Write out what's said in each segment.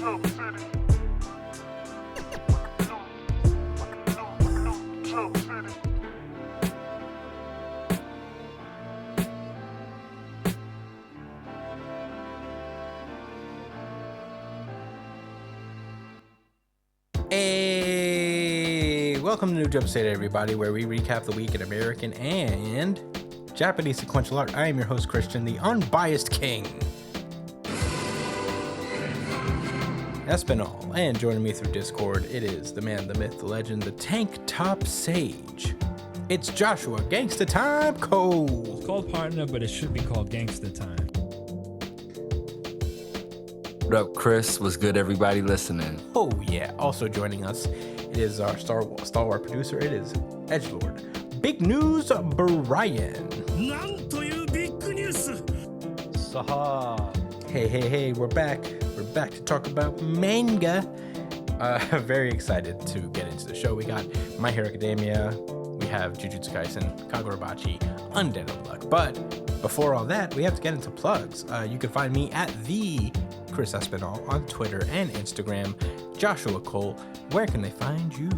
Hey, welcome to New Jump City, everybody, where we recap the week in American and Japanese sequential art. I am your host, Christian, the unbiased king, Espinal, and joining me through Discord, it is the man, the myth, the legend, the tank top sage. It's Joshua, Gangsta Time Cole. It's called Partner, but it should be called Gangsta Time. What up, Chris? What's good, everybody listening? Oh, yeah. Also joining us, it is our stalwart producer. It is Edgelord. Big news, Brian. Saha. Hey, we're back. We're back to talk about manga. Very excited to get into the show. We got My Hero Academia. We have Jujutsu Kaisen, Kagurabachi, Undead Unluck. But before all that, we have to get into plugs. You can find me at the Chris Espinal on Twitter and Instagram. Joshua Cole, where can they find you?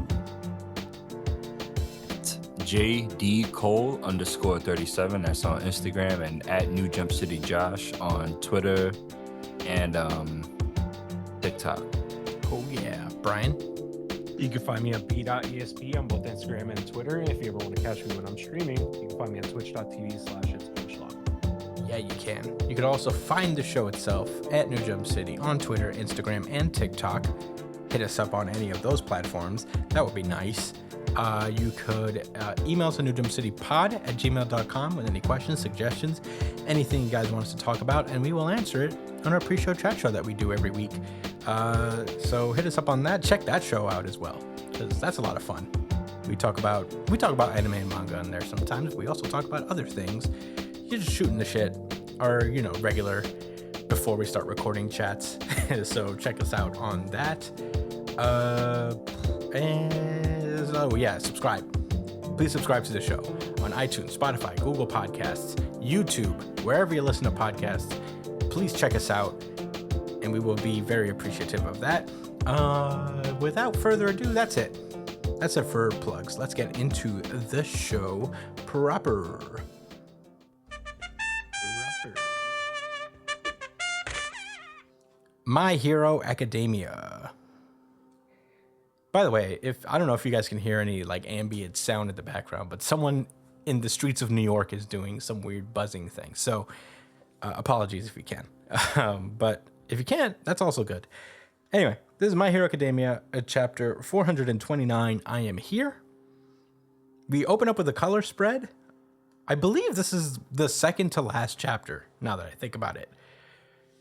It's JD Cole _37. That's on Instagram, and at New Jump City Josh on Twitter and TikTok. Oh yeah, Brian. You can find me at b.esp on both Instagram and Twitter. And if you ever want to catch me when I'm streaming, you can find me on twitch.tv/itsbushlog. Yeah, you can. You could also find the show itself at New Jump City on Twitter, Instagram, and TikTok. Hit us up on any of those platforms. That would be nice. You could email us at newjumpcitypod@gmail.com with any questions, suggestions, anything you guys want us to talk about, and we will answer it on our pre-show chat show that we do every week. So hit us up on that. Check that show out as well, because that's a lot of fun. We talk about anime and manga in there sometimes. We also talk about other things. You're just shooting the shit, or regular before we start recording chats. So check us out on that. Subscribe. Please subscribe to the show on iTunes, Spotify, Google Podcasts, YouTube, wherever you listen to podcasts. Please check us out, and we will be very appreciative of that. Without further ado, that's it. That's it for plugs. Let's get into the show proper. My Hero Academia. By the way, I don't know if you guys can hear any ambient sound in the background, but someone in the streets of New York is doing some weird buzzing thing. So apologies if you can. But if you can't, that's also good. Anyway, this is My Hero Academia, chapter 429, I Am Here. We open up with a color spread. I believe this is the second to last chapter, now that I think about it.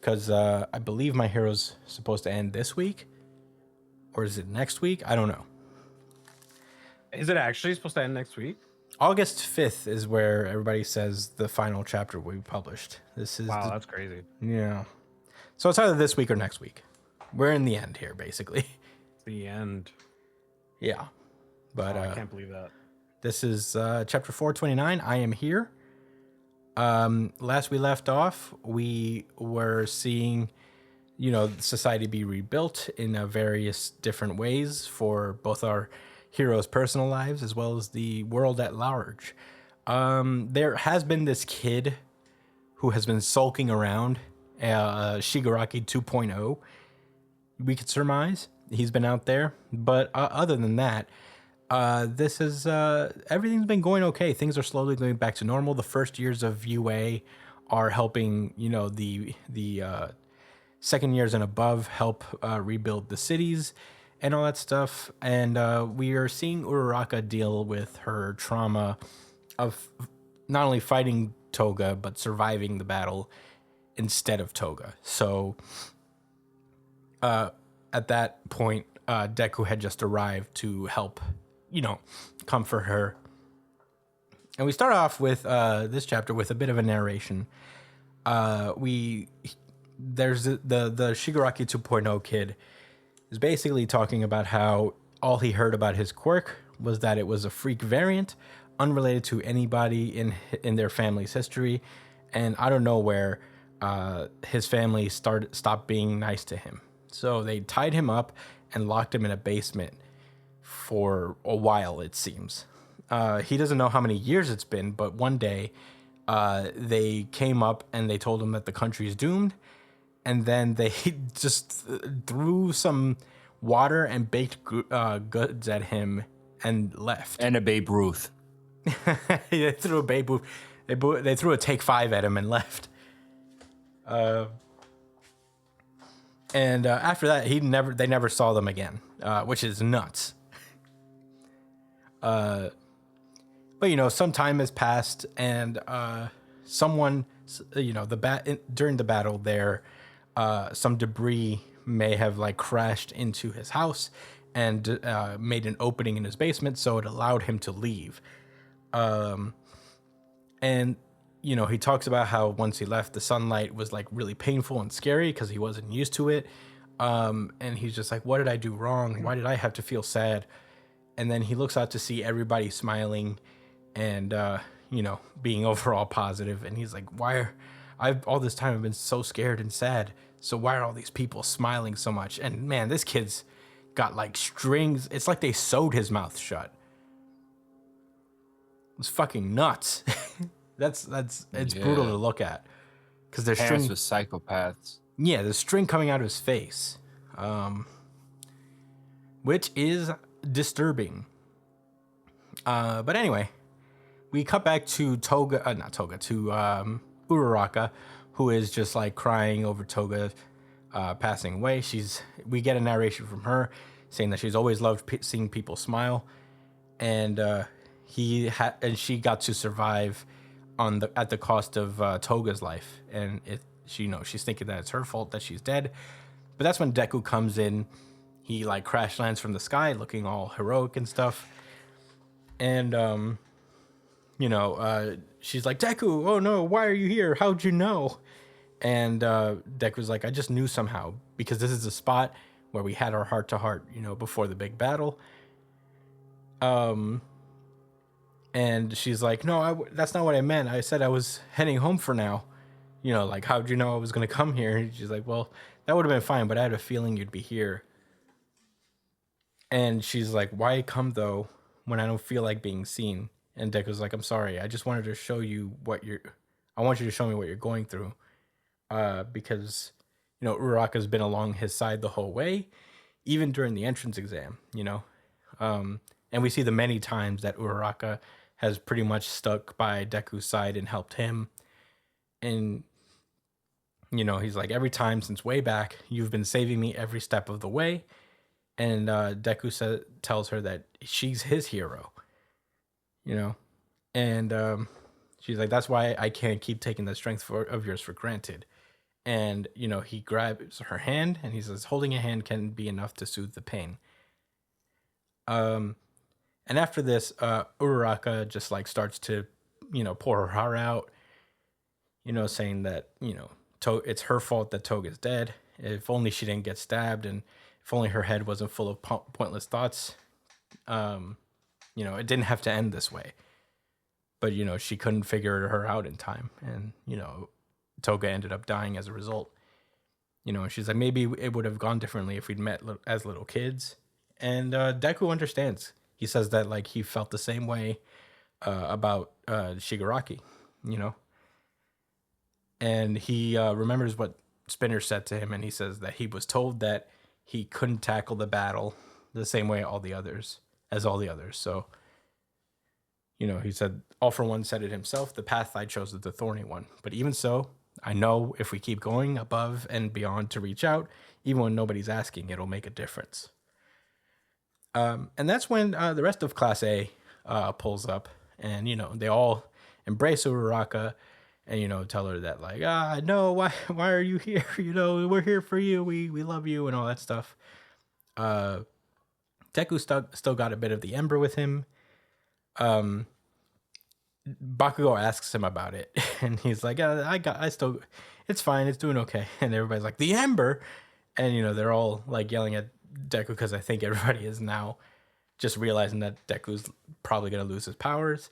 Because I believe My Hero's supposed to end this week. Or is it next week? I don't know. Is it actually supposed to end next week? August 5th is where everybody says the final chapter will be published. Wow, that's crazy. Yeah. So it's either this week or next week. We're in the end here, basically. The end. Yeah. But I can't believe that. This is chapter 429, I Am Here. Last we left off, we were seeing, society be rebuilt in various different ways for both our heroes' personal lives as well as the world at large. There has been this kid who has been sulking around, Shigaraki 2.0. We could surmise he's been out there, but other than that, this is everything's been going okay. Things are slowly going back to normal. The first years of UA are helping, the second years and above help rebuild the cities and all that stuff. And we are seeing Uraraka deal with her trauma of not only fighting Toga, but surviving the battle instead of Toga. So at that point, Deku had just arrived to help, comfort her. And we start off with this chapter with a bit of a narration. There's the Shigaraki 2.0 kid is basically talking about how all he heard about his quirk was that it was a freak variant, unrelated to anybody in their family's history, and out of nowhere, his family stopped being nice to him. So they tied him up and locked him in a basement for a while, it seems. He doesn't know how many years it's been, but one day they came up and they told him that the country is doomed. And then they just threw some water and baked goods at him and left. And a Babe Ruth. They threw a Babe Ruth. They threw a Take 5 at him and left. And after that, they never saw them again, which is nuts. But some time has passed, and someone, during the battle there, some debris may have like crashed into his house and made an opening in his basement, so it allowed him to leave. And he talks about how once he left, the sunlight was like really painful and scary because he wasn't used to it. And he's just like, what did I do wrong? Why did I have to feel sad? And then he looks out to see everybody smiling and, being overall positive. And he's like, all this time I've been so scared and sad. So why are all these people smiling so much? And man, this kid's got like strings. It's like they sewed his mouth shut. It's fucking nuts. It's brutal to look at because there's Parents string with psychopaths. Yeah, there's string coming out of his face, which is disturbing. But anyway, we cut back to Uraraka, who is just like crying over Toga passing away. We get a narration from her saying that she's always loved seeing people smile, and she got to survive at the cost of Toga's life, and she's thinking that it's her fault that she's dead. But that's when Deku comes in. He like crash lands from the sky, looking all heroic and stuff. And she's like, Deku, oh no, why are you here? How'd you know? And Deku's like, I just knew somehow, because this is a spot where we had our heart to heart, before the big battle. And she's like, no, that's not what I meant. I said I was heading home for now. Like, how'd you know I was going to come here? And she's like, well, that would have been fine, but I had a feeling you'd be here. And she's like, why come, though, when I don't feel like being seen? And Deku's like, I'm sorry. I just wanted to show you I want you to show me what you're going through. Because, Uraraka's been along his side the whole way, even during the entrance exam, And we see the many times that Uraraka has pretty much stuck by Deku's side and helped him. And, he's like, every time since way back, you've been saving me every step of the way. And Deku tells her that she's his hero, And she's like, that's why I can't keep taking the strength of yours for granted. And, he grabs her hand and he says, holding a hand can be enough to soothe the pain. And after this, Uraraka just like starts to, pour her heart out, saying that, it's her fault that Toga's dead. If only she didn't get stabbed, and if only her head wasn't full of pointless thoughts, it didn't have to end this way. But, she couldn't figure her out in time. And, Toga ended up dying as a result. She's like, maybe it would have gone differently if we'd met as little kids. And Deku understands. He says that like he felt the same way about Shigaraki, And he remembers what Spinner said to him, and he says that he was told that he couldn't tackle the battle the same way as all the others. So, he said, All for One said it himself, the path I chose is the thorny one. But even so, I know if we keep going above and beyond to reach out, even when nobody's asking, it'll make a difference. And that's when the rest of Class A pulls up, and, they all embrace Uraraka and, tell her that like, no, why are you here? We're here for you. We love you and all that stuff. Deku still got a bit of the ember with him. Bakugo asks him about it, and he's like, it's fine. It's doing okay. And everybody's like, the ember. And, they're all like yelling at Deku because I think everybody is now just realizing that Deku's probably going to lose his powers.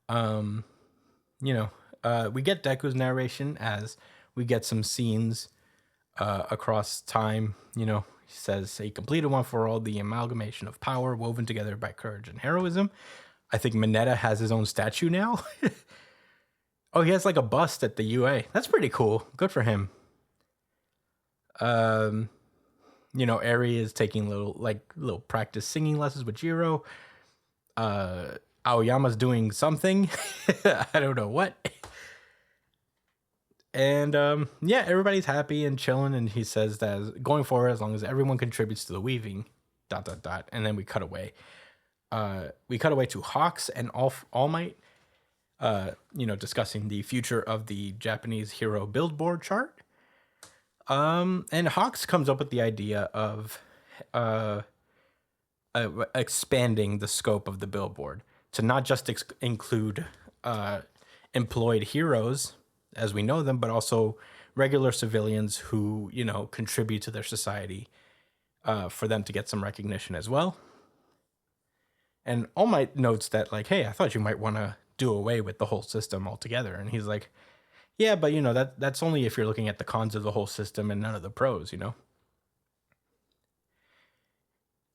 We get Deku's narration as we get some scenes across time. You know, he says a completed one for all, the amalgamation of power woven together by courage and heroism. I think Mineta has his own statue now. Oh, he has like a bust at the UA. That's pretty cool. Good for him. You know, Eri is taking little practice singing lessons with Jiro. Aoyama's doing something. I don't know what. And yeah, everybody's happy and chilling. And he says that going forward, as long as everyone contributes to the weaving, ... And then we cut away. We cut away to Hawks and All Might. You know, discussing the future of the Japanese hero billboard chart. And Hawks comes up with the idea of expanding the scope of the billboard to not just include employed heroes as we know them, but also regular civilians who, you know, contribute to their society, for them to get some recognition as well. And All Might notes that, like, hey, I thought you might want to do away with the whole system altogether. And he's like, yeah, but you know, that's only if you're looking at the cons of the whole system and none of the pros, you know?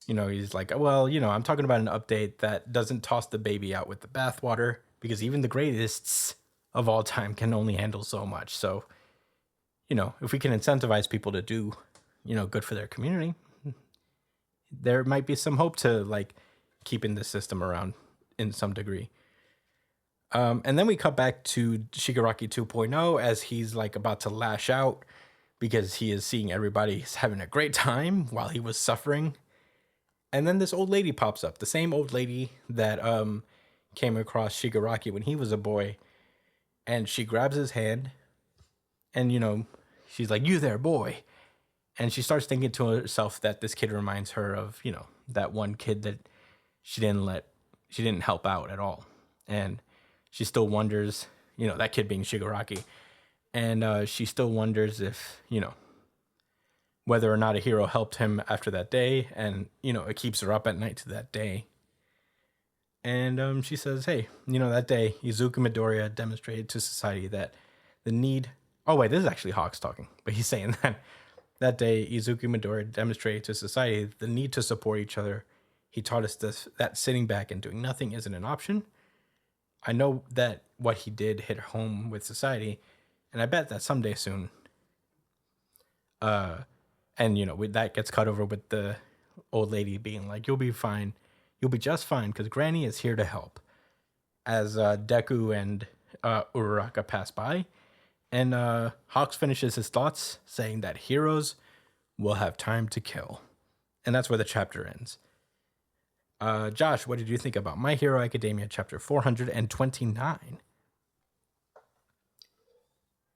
You know, he's like, well, you know, I'm talking about an update that doesn't toss the baby out with the bathwater, because even the greatest of all time can only handle so much. So, you know, if we can incentivize people to do, you know, good for their community, there might be some hope to like keeping the system around in some degree. And then we cut back to Shigaraki 2.0 as he's like about to lash out because he is seeing everybody having a great time while he was suffering. And then this old lady pops up, the same old lady that came across Shigaraki when he was a boy. And she grabs his hand and, you know, she's like, you there, boy. And she starts thinking to herself that this kid reminds her of, you know, that one kid that she didn't help out at all. And she still wonders, you know, that kid being Shigaraki. And she still wonders if, you know, whether or not a hero helped him after that day. And, you know, it keeps her up at night to that day. And she says, hey, you know, that day, Izuku Midoriya demonstrated to society that the need... Oh, wait, this is actually Hawks talking. But he's saying that day, Izuku Midoriya demonstrated to society the need to support each other. He taught us that sitting back and doing nothing isn't an option. I know that what he did hit home with society, and I bet that someday soon... and, you know, that gets cut over with the old lady being like, you'll be fine. You'll be just fine because Granny is here to help. As Deku and Uraraka pass by. And Hawks finishes his thoughts saying that heroes will have time to kill. And that's where the chapter ends. Josh, what did you think about My Hero Academia chapter 429?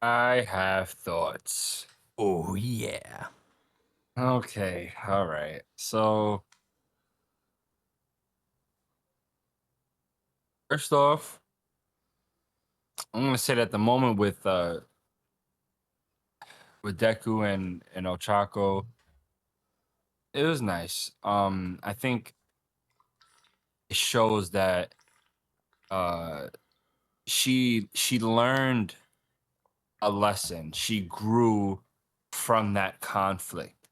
I have thoughts. Oh, yeah. Okay, all right. So, first off, I'm gonna say that the moment with Deku and Ochako, it was nice. I think it shows that uh she learned a lesson. She grew from that conflict,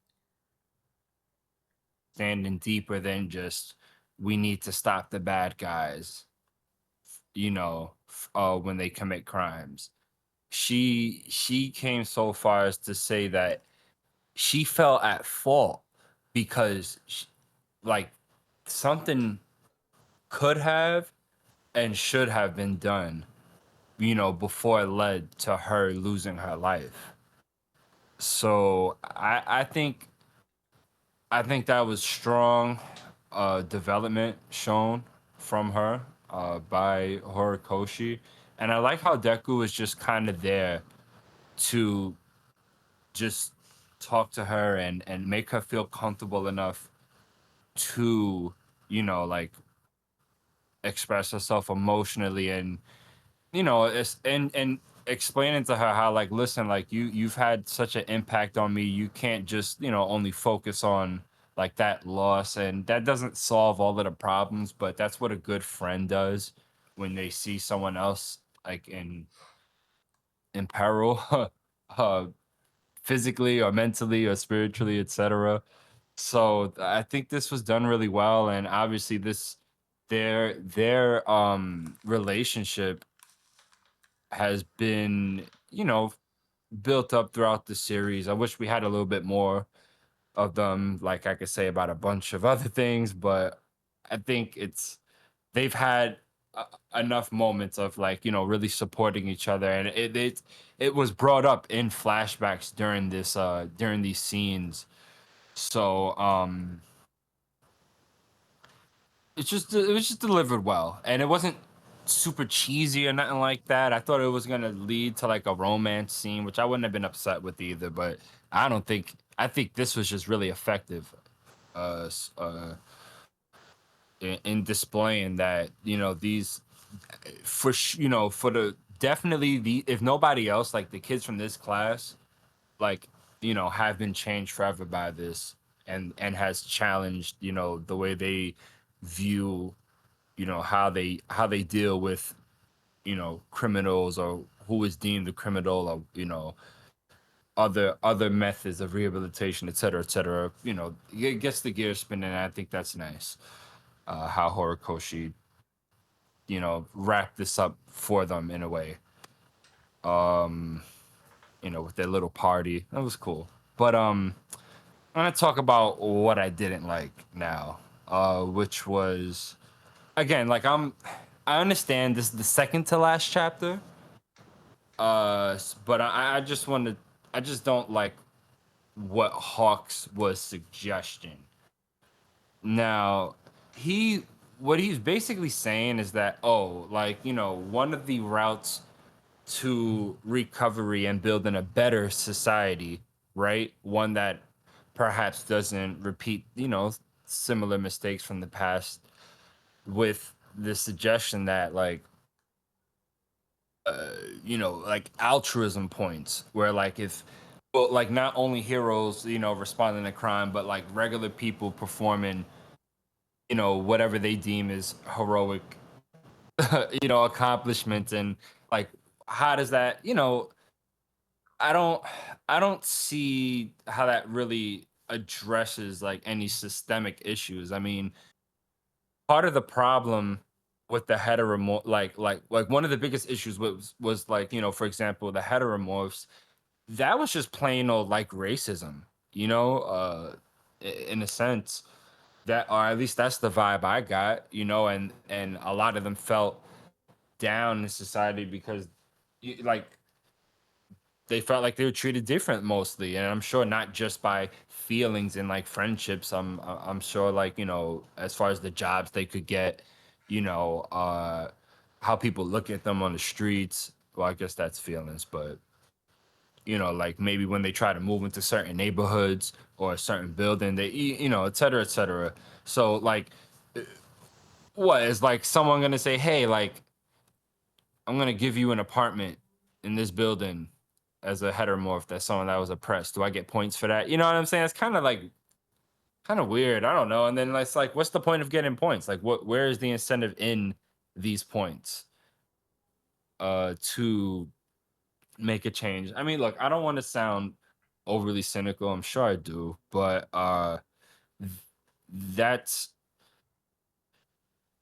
standing deeper than just we need to stop the bad guys, you know, when they commit crimes. She came so far as to say that she felt at fault because like something could have and should have been done, you know, before it led to her losing her life. So I think that was strong development shown from her by Horikoshi. And I like how Deku was just kind of there to just talk to her and make her feel comfortable enough to, you know, like express herself emotionally and, you know, it's and explaining to her how, like, listen, like you've had such an impact on me. You can't just, you know, only focus on like that loss, and that doesn't solve all of the problems, but that's what a good friend does when they see someone else like in peril. uh physically or mentally or spiritually, etc. So I think this was done really well, and obviously their relationship has been, built up throughout the series. I wish we had a little bit more of them, like I could say about a bunch of other things, but I think they've had uh, enough moments of like, really supporting each other, and it was brought up in flashbacks during these scenes. So it was just delivered well, and it wasn't super cheesy or nothing like that. I thought it was gonna lead to like a romance scene, which I wouldn't have been upset with either. But I think this was just really effective, in displaying that these for the definitely the if nobody else, like the kids from this class, like have been changed forever by this, and has challenged the way they view how they deal with criminals, or who is deemed a criminal, or other methods of rehabilitation, et cetera, et cetera. It gets the gears spinning, and I think that's nice. How Horikoshi wrapped this up for them in a way, with their little party. That was cool. But I'm gonna talk about what I didn't like now, which was, again, like I understand this is the second to last chapter, but I just don't like what Hawks was suggesting. Now, he what he's basically saying is that, oh, like, one of the routes to recovery and building a better society, right? One that perhaps doesn't repeat, similar mistakes from the past, with the suggestion that, like, like altruism points, where like if, well, like not only heroes, responding to crime, but like regular people performing, whatever they deem as heroic, accomplishments. And like, how does that, I don't, I don't see how that really addresses like any systemic issues. I mean, part of the problem with the heteromorph, like one of the biggest issues was like, for example, the heteromorphs, that was just plain old like racism, in a sense, that, or at least that's the vibe I got, and a lot of them felt down in society because, like, they felt like they were treated different mostly, and I'm sure not just by feelings and like friendships. I'm sure, like, as far as the jobs they could get, you know uh how people look at them on the streets. Well, I guess that's feelings, but like maybe when they try to move into certain neighborhoods or a certain building, they, et cetera, et cetera. So like, what is, like, someone gonna say, hey, like, I'm gonna give you an apartment in this building as a heteromorph, that's someone that was oppressed. Do I get points for that? You know what I'm saying? It's kind of like, kind of weird. I don't know. And then it's like, what's the point of getting points? Like, where is the incentive in these points to make a change? I mean, look, I don't want to sound overly cynical. I'm sure I do, but th- that's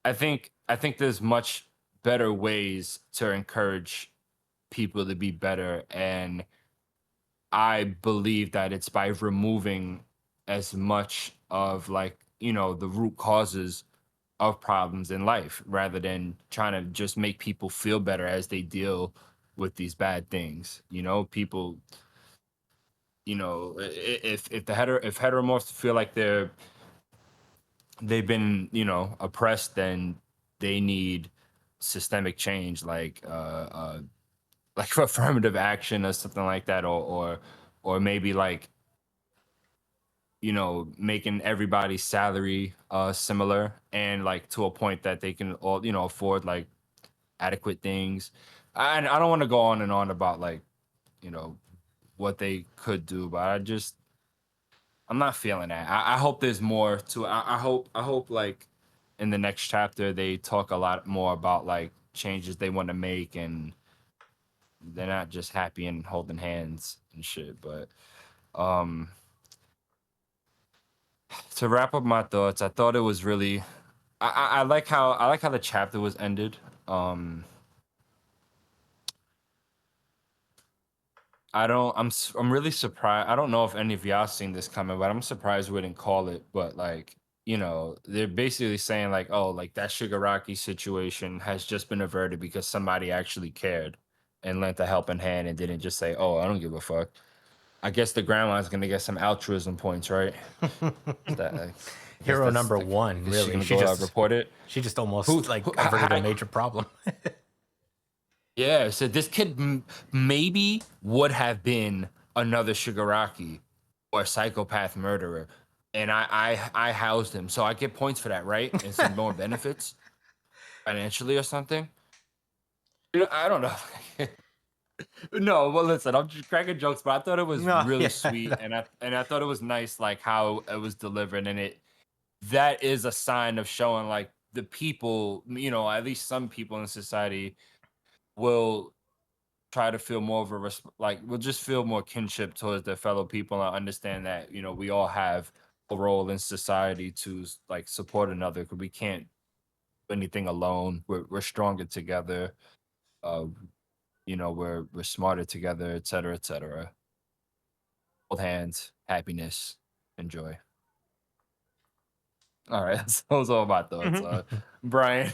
I think there's much better ways to encourage people to be better, and I believe that it's by removing as much of, like, the root causes of problems in life, rather than trying to just make people feel better as they deal with these bad things. People, if if heteromorphs feel like they've been, oppressed, then they need systemic change, like affirmative action or something like that, or maybe like, making everybody's salary similar, and like to a point that they can all, afford like adequate things. And I don't want to go on and on about like, you know, what they could do, but I'm not feeling that. I hope there's more to it. I hope like in the next chapter they talk a lot more about like changes they want to make, and they're not just happy and holding hands, and shit. But um, to wrap up my thoughts, I thought it was really, I like how the chapter was ended. Um, I'm really surprised. I don't know if any of y'all seen this coming, but I'm surprised we didn't call it. But like, they're basically saying like, oh, like that Shigaraki situation has just been averted because somebody actually cared and lent a helping hand and didn't just say, oh, I don't give a fuck. I guess the grandma's gonna get some altruism points, right? Is that I guess Hero that's number the, one, is she really. gonna go report it? She just Who, almost like who averted a major problem. Yeah, so this kid maybe would have been another Shigaraki or a psychopath murderer, and I housed him, so I get points for that, right? And some more benefits financially or something. I don't know. No, well, listen, I'm just cracking jokes, but I thought it was No, really yeah. sweet, and I thought it was nice, like how it was delivered, and that is a sign of showing like the people, at least some people in society will try to feel more of a like we'll just feel more kinship towards their fellow people and understand that we all have a role in society to like support another because we can't do anything alone. We're stronger together. uh we're smarter together, etc., etc. Hold hands, happiness, and joy. All right. Those are all my thoughts. Brian,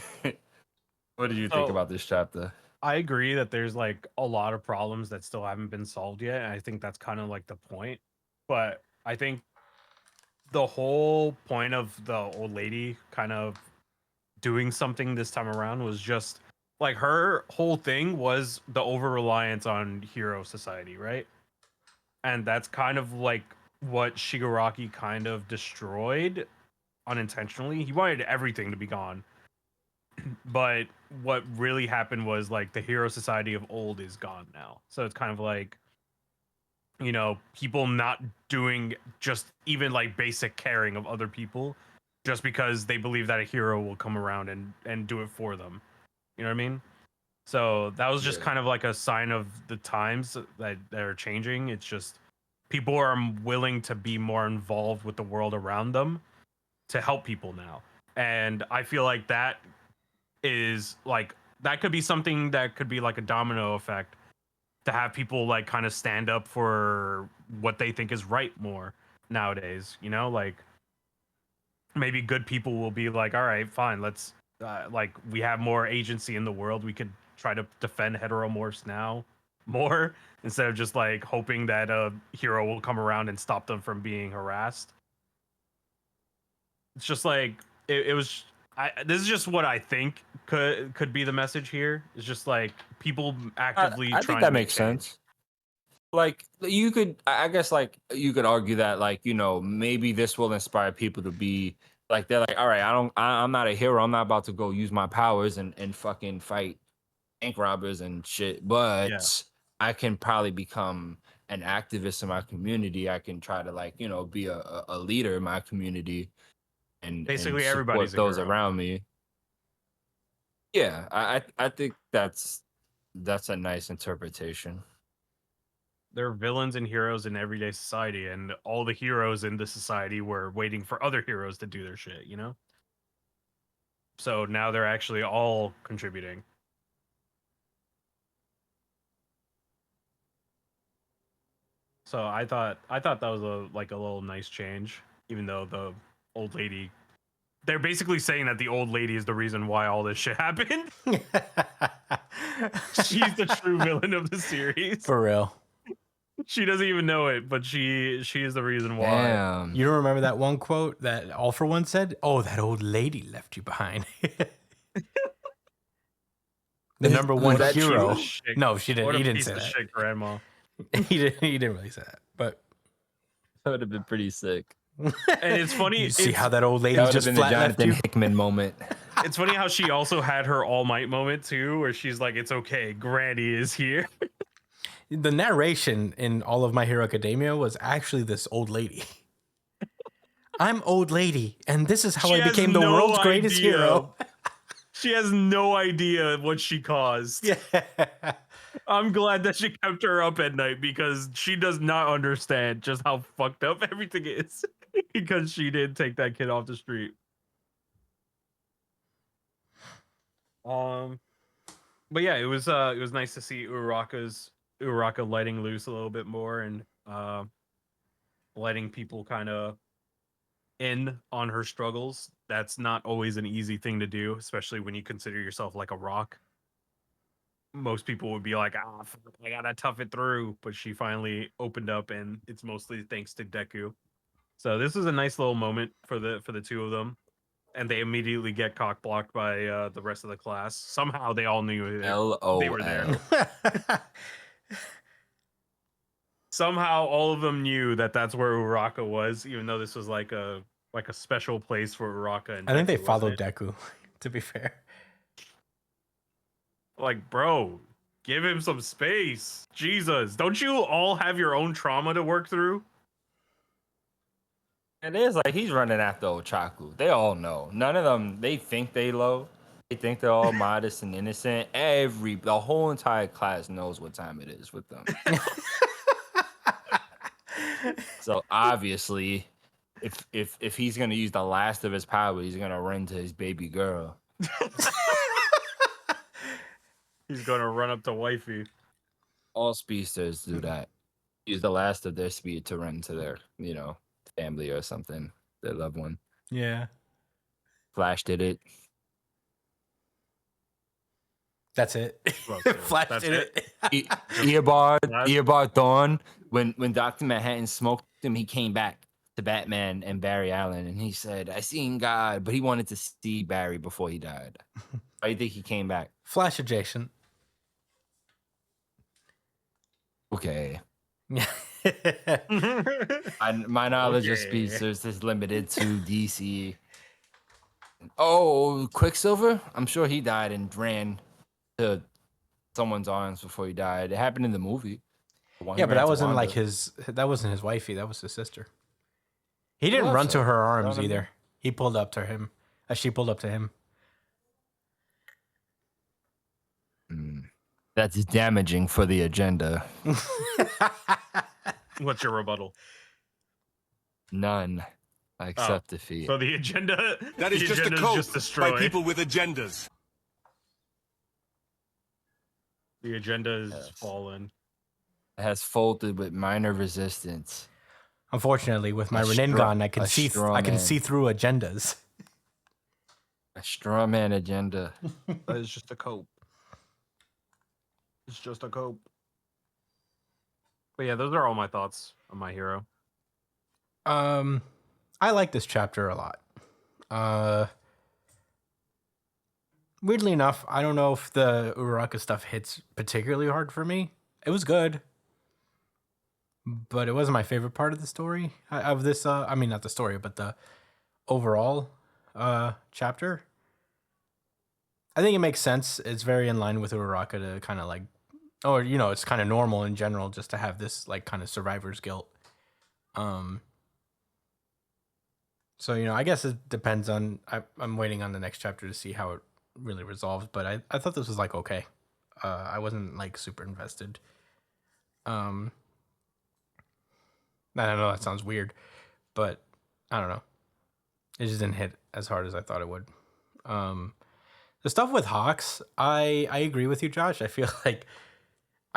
what did you think So about this chapter? I agree that there's like a lot of problems that still haven't been solved yet. And I think that's kind of like the point. But I think the whole point of the old lady kind of doing something this time around was just like her whole thing was the over reliance on hero society, right? And that's kind of like what Shigaraki kind of destroyed unintentionally. He wanted everything to be gone. But what really happened was like the hero society of old is gone now. So it's kind of like, people not doing just even like basic caring of other people just because they believe that a hero will come around and do it for them. You know what I mean? So that was just Yeah. kind of like a sign of the times that are changing. It's just people are willing to be more involved with the world around them to help people now. And I feel like that is like that could be something that could be like a domino effect to have people like kind of stand up for what they think is right more nowadays, like maybe good people will be like, all right, fine, let's like we have more agency in the world, we could try to defend heteromorphs now more instead of just like hoping that a hero will come around and stop them from being harassed. It's just like it was this is just what I think could be the message here. It's just like people actively I think trying that to make makes change. sense. Like you could, I guess, like you could argue that, like maybe this will inspire people to be like they're like, all right, I'm not a hero. I'm not about to go use my powers and fucking fight bank robbers and shit. Yeah, But I can probably become an activist in my community. I can try to like be a leader in my community and basically everybody's support a those hero around now. me. Yeah, I think that's a nice interpretation. There are villains and heroes in everyday society, and all the heroes in the society were waiting for other heroes to do their shit. So now they're actually all contributing. So I thought that was a little nice change, even though the old lady, they're basically saying that the old lady is the reason why all this shit happened. She's the true villain of the series. For real. She doesn't even know it, but she is the reason why. Damn. You don't remember that one quote that All For One said? Oh, that old lady left you behind. The number Was one that Piece hero. of shit. No, she didn't. What He a didn't piece say of that. shit, grandma. He didn't. He didn't really say that. But That would have been pretty sick. And it's funny. you see it's, how that old lady That would have just been the flat left Jonathan you. Hickman moment. it's funny how she also had her All Might moment too, where she's like, "It's okay, Granny is here." The narration in all of My Hero Academia was actually this old lady. I'm old lady, and this is how She I has became the no world's greatest idea. hero. She has no idea what she caused. Yeah. I'm glad that she kept her up at night because she does not understand just how fucked up everything is because she did take that kid off the street. But yeah, it was nice to see Uraraka letting loose a little bit more and letting people kind of in on her struggles. That's not always an easy thing to do, especially when you consider yourself like a rock. Most people would be like, "Ah, fuck, I gotta tough it through," but she finally opened up, and it's mostly thanks to Deku. So this is a nice little moment for the two of them, and they immediately get cock blocked by the rest of the class. Somehow they all knew they were there. Somehow all of them knew that that's where Uraka was, even though this was like a special place for Uraka. And I think they Deku, followed wasn't it? Deku, to be fair. Like, bro, give him some space. Jesus, don't you all have your own trauma to work through? And it's like he's running after Ochaku. They all know. None of them. They think they low. They think they're all modest and innocent. The whole entire class knows what time it is with them. So obviously, if he's gonna use the last of his power, he's gonna run to his baby girl. He's gonna run up to wifey. All speedsters do that. Use the last of their speed to run to their, family or something, their loved one. Yeah. Flash did it. That's it. Well, so Flash that's did it. Earbard Thorn, when Dr. Manhattan smoked him, he came back to Batman and Barry Allen, and he said, "I seen God," but he wanted to see Barry before he died. Why do you think he came back? Flash adjacent. Okay. Yeah. My knowledge of Okay. speedsters is limited to DC. Oh, Quicksilver? I'm sure he died and ran to someone's arms before he died. It happened in the movie. Yeah, but that wasn't like that wasn't his wifey. That was his sister. He didn't run to her arms either. He pulled up to him. She pulled up to him. That's damaging for the agenda. What's your rebuttal? None. I accept defeat. So the agenda That is the just a agenda's code just by destroyed. people with agendas. The agenda is Yes. fallen. It has folded with minor resistance. Unfortunately, with my A Rinnegan, I can a see straw I can man. see through agendas. A straw man agenda. That is just a cope. It's just a cope. But yeah, those are all my thoughts on my hero. I like this chapter a lot. Weirdly enough, I don't know if the Uraraka stuff hits particularly hard for me. It was good, but it wasn't my favorite part of the story of this. I mean, not the story, but the overall chapter. I think it makes sense. It's very in line with Uraraka to kind of like, or it's kind of normal in general just to have this like kind of survivor's guilt. So I guess it depends on. I'm waiting on the next chapter to see how it really resolves. But I thought this was like okay. I wasn't like super invested. I don't know. That sounds weird, but I don't know. It just didn't hit as hard as I thought it would. The stuff with Hawks, I agree with you, Josh. I feel like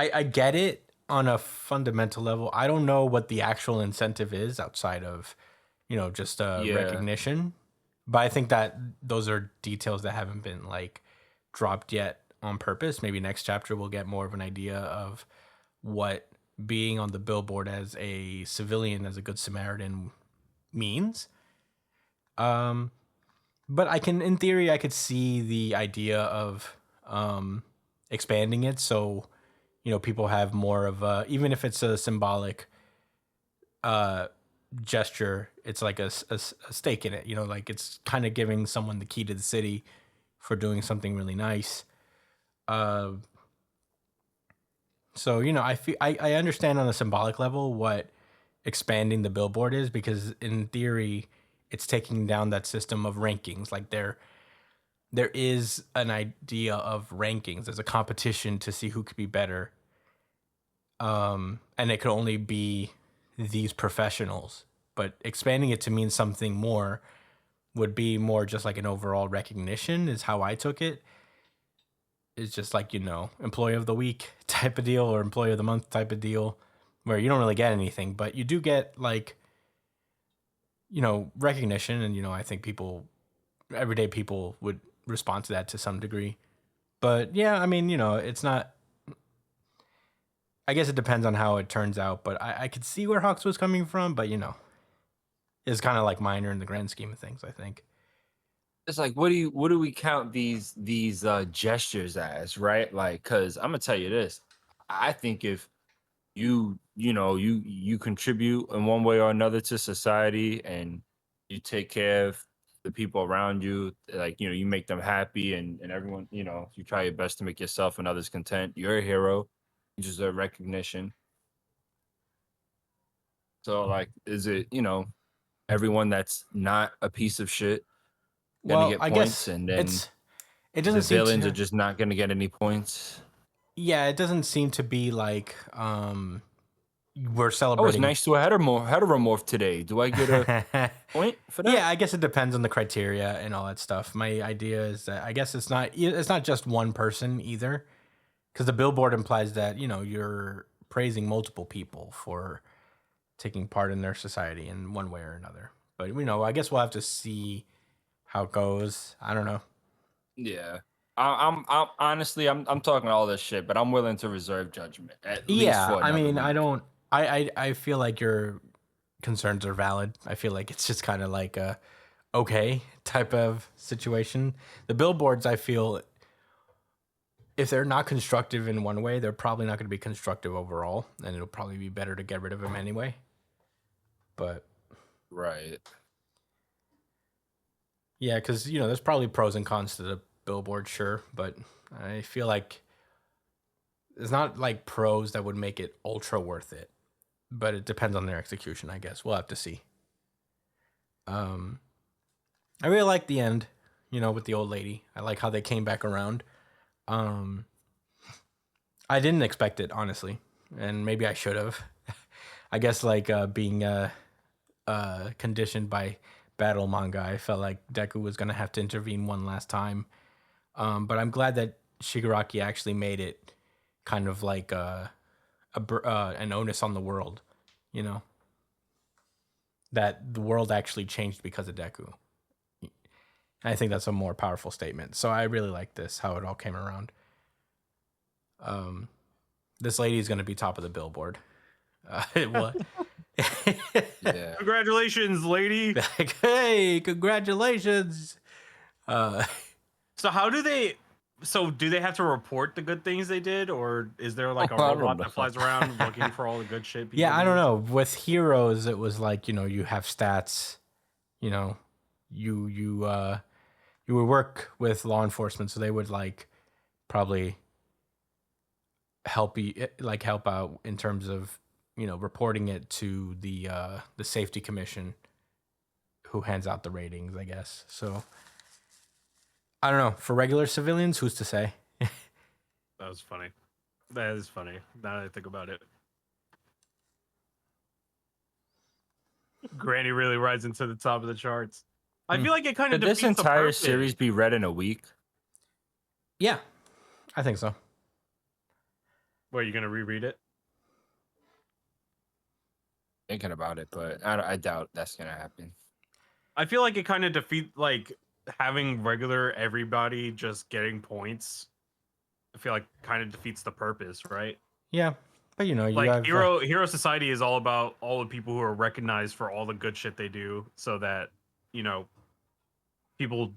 I get it on a fundamental level. I don't know what the actual incentive is outside of, just recognition. But I think that those are details that haven't been like dropped yet on purpose. Maybe next chapter we'll get more of an idea of what being on the billboard as a civilian, as a good Samaritan means. But in theory, I could see the idea of expanding it so, people have more of a, even if it's a symbolic gesture, it's like a stake in it, like it's kind of giving someone the key to the city for doing something really nice. So, I understand on a symbolic level what expanding the billboard is, because in theory, it's taking down that system of rankings. Like there is an idea of rankings as a competition to see who could be better and it could only be these professionals. But expanding it to mean something more would be more just like an overall recognition, is how I took it. It's just like, employee of the week type of deal or employee of the month type of deal, where you don't really get anything, but you do get like, recognition. And, I think everyday people would respond to that to some degree. But yeah, I mean, it's not, I guess it depends on how it turns out, but I could see where Hawks was coming from, but it's kind of like minor in the grand scheme of things, I think. It's like, what do we count these gestures as, right? Like, because I'm gonna tell you this, I think if you contribute in one way or another to society, and you take care of the people around you, like, you make them happy, and everyone, you try your best to make yourself and others content, you're a hero. You deserve recognition. So, like, is it, everyone that's not a piece of shit gonna Well, get I points, guess and then it the doesn't seem villains are to, just not gonna get any points? yeah, it doesn't seem to be like, we're I was celebrating. nice to a heteromorph today. Do I get a point for that? Yeah, I guess it depends on the criteria and all that stuff. My idea is that I guess it's not just one person either, because the billboard implies that you're praising multiple people for taking part in their society in one way or another. But I guess we'll have to see how it goes. I don't know. Yeah. I'm honestly, I'm talking all this shit, but I'm willing to reserve judgment at least Yeah, for I another mean, I week. don't. I feel like your concerns are valid. I feel like it's just kind of like a okay type of situation. The billboards, I feel, if they're not constructive in one way, they're probably not going to be constructive overall, and it'll probably be better to get rid of them anyway. But Right. yeah, because there's probably pros and cons to the billboard, sure, but I feel like it's not like pros that would make it ultra worth it. But it depends on their execution, I guess. We'll have to see. Um, I really like the end, with the old lady. I like how they came back around. Um, I didn't expect it, honestly, and maybe I should have. I guess like being conditioned by battle manga, I felt like Deku was gonna have to intervene one last time. But I'm glad that Shigaraki actually made it kind of like an onus on the world, you know, that the world actually changed because of Deku. I think that's a more powerful statement. So I really like this, how it all came around. This lady is going to be top of the billboard. What? Yeah. Congratulations, lady. Like, hey, congratulations. So how do they? So do they have to report the good things they did, or is there like a I don't robot know. that flies around looking for all the good shit? People Yeah, I don't do? know. With heroes, it was like, you have stats, you know, you would work with law enforcement, so they would like probably help out in terms of reporting it to the safety commission, who hands out the ratings, I guess. So I don't know, for regular civilians, who's to say? That was funny. That is funny. Now that I think about it. Granny really rising to the top of the charts. I feel like it kind of Could this defeats the entire purpose. series be read in a week? Yeah, I think so. Where you gonna reread it? Thinking about it, but I doubt that's gonna happen. I feel like it kind of defeat like having regular everybody just getting points. I feel like kind of defeats the purpose, right? Yeah, but you Like have hero society is all about all the people who are recognized for all the good shit they do, so that people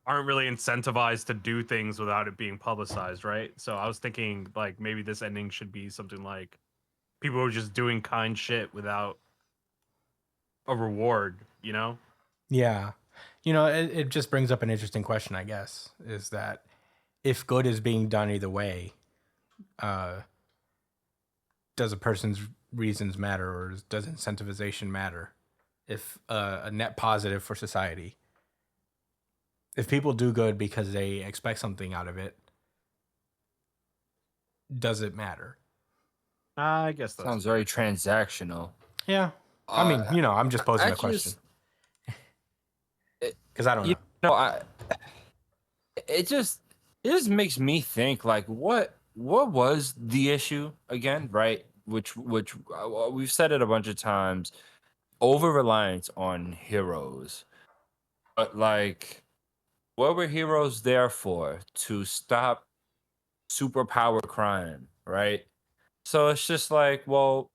aren't really incentivized to do things without it being publicized, right? So I was thinking like maybe this ending should be something like people who are just doing kind shit without a reward, you know? yeah, it just brings up an interesting question, I guess, is that if good is being done either way, uh, does a person's reasons matter, or does incentivization matter? If a net positive for society, if people do good because they expect something out of it, does it matter? I guess that's Sounds very transactional. Yeah. I mean, Uh, I'm just posing I the question just, it, because I don't you know. know, it just it just makes me think like what was the issue again, right? Which we've said it a bunch of times, over reliance on heroes, but like, what were heroes there for? To stop superpower crime, right? So it's just like, well,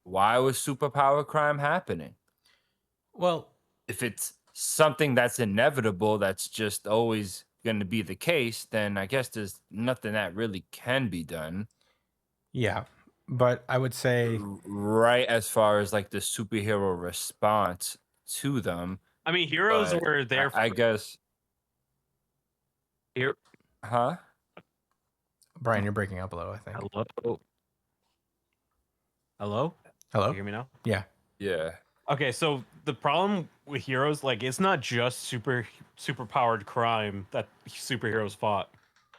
why was superpower crime happening? Well, If it's something that's inevitable, that's just always going to be the case, then I guess there's nothing that really can be done, yeah, but I would say, right? As far as like the superhero response to them, I mean, heroes but were there I for guess, here. huh? Brian, you're breaking up a little, I think. Hello, hello. You Hello? hear me now? Yeah. Yeah. Okay, so the problem with heroes, like, it's not just super powered crime that superheroes fought.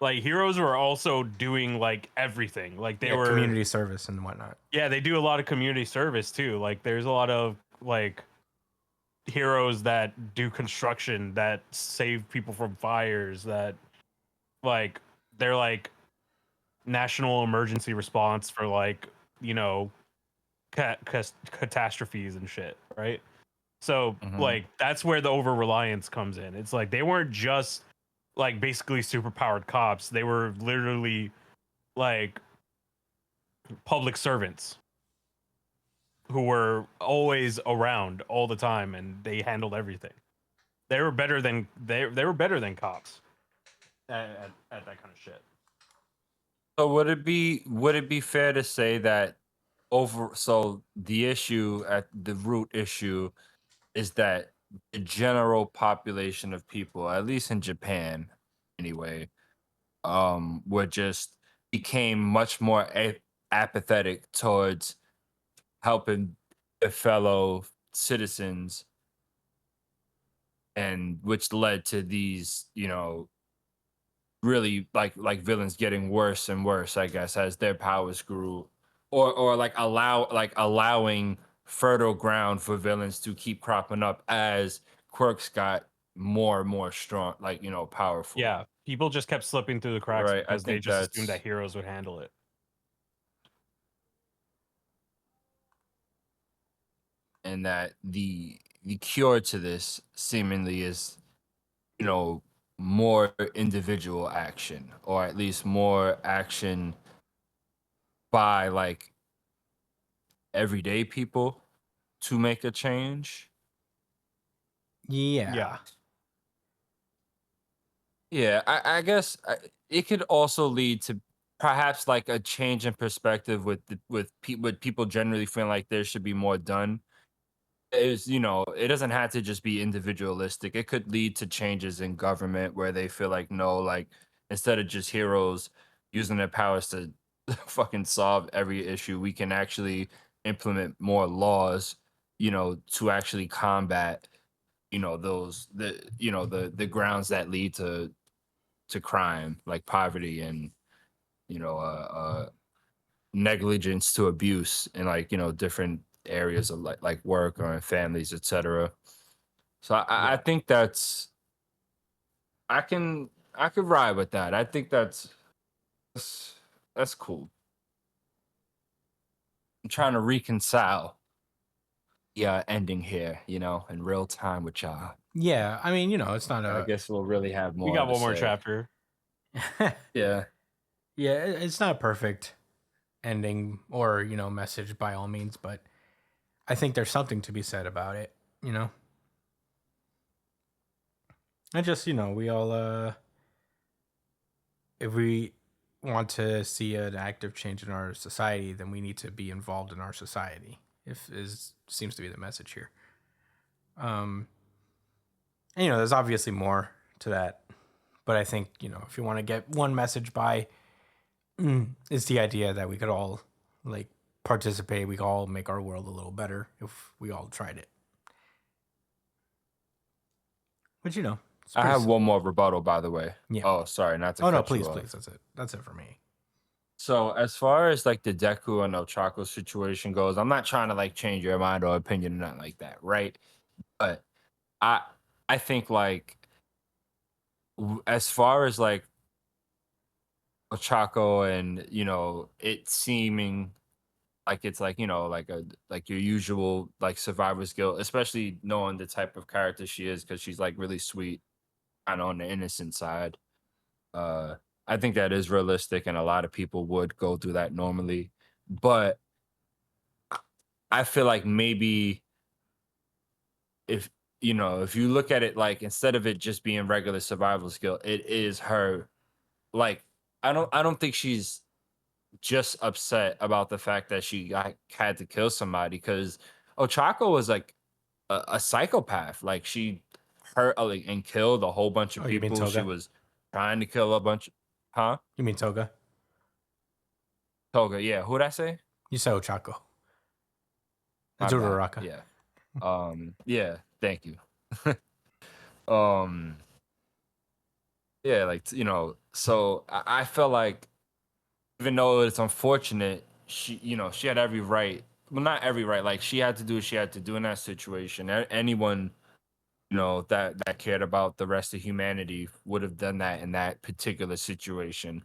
Like, heroes were also doing like everything. Like, they Yeah, were, community service and whatnot. yeah, they do a lot of community service too. Like, there's a lot of like heroes that do construction, that save people from fires, that like they're like national emergency response for like, you know, catastrophes and shit, right? So Hmm. like that's where the over reliance comes in. It's like they weren't just like basically super powered cops. They were literally like public servants who were always around all the time and they handled everything. They were better than cops at that kind of shit. So would it be fair to say that so the issue at the root issue is that the general population of people, at least in Japan anyway, were just became much more apathetic towards helping their fellow citizens, and which led to these, really like villains getting worse and worse, I guess, as their powers grew, or like allowing fertile ground for villains to keep cropping up as quirks got more and more strong, like, powerful. Yeah, people just kept slipping through the cracks Right. I because they think just assumed that that's heroes would handle it. and that the cure to this seemingly is, you know, more individual action, or at least more action by like everyday people to make a change. Yeah. Yeah. Yeah, I guess it could also lead to perhaps like a change in perspective with people generally feeling like there should be more done. It doesn't have to just be individualistic. It could lead to changes in government where they feel like, no, like, instead of just heroes using their powers to fucking solve every issue, we can actually implement more laws, to actually combat, the grounds that lead to crime, like poverty and, negligence to abuse in, like, different areas of like work or in families, etc. So I Yeah. think I could ride with that. I think that's, that's cool. I'm trying to reconcile the ending here, in real time with y'all. Yeah. I mean, it's not I a. guess we'll really have We more got to one more say. chapter. Yeah. Yeah, it's not a perfect ending or, message by all means, but I think there's something to be said about it, you know? And just, we all, if we want to see an active change in our society, then we need to be involved in our society, if is seems to be the message here. Um, and, there's obviously more to that, but I think, if you want to get one message by, it's the idea that we could all, like, participate, we could all make our world a little better if we all tried it. But, it's I pretty have simple. one more rebuttal, by the way. Yeah. Oh, sorry, not to Oh, no, cut you please, please. off. That's it. That's it for me. So as far as like the Deku and Ochako situation goes, I'm not trying to like change your mind or opinion or nothing like that, right? But I I think like as far as like Ochako and it seeming like it's like like a like your usual like survivor's guilt, especially knowing the type of character she is because she's like really sweet and on the innocent side. Uh, I think that is realistic, and a lot of people would go through that normally. But I feel like maybe if if you look at it like instead of it just being regular survival skill, it is her like I don't think she's just upset about the fact that she had to kill somebody because Ochako was like a psychopath. Like she hurt like, and killed a whole bunch of Oh, you mean people. She Toga? was trying to kill a bunch. Huh? You mean Toga? Toga? Yeah. Who'd I say? You said Ochako. My It's bad. Uraraka. Yeah. Yeah. Thank you. um. Yeah. Like So I felt like even though it's unfortunate, she had every right. Well, not every right. Like she had to do what she had to do in that situation. Anyone that cared about the rest of humanity would have done that in that particular situation.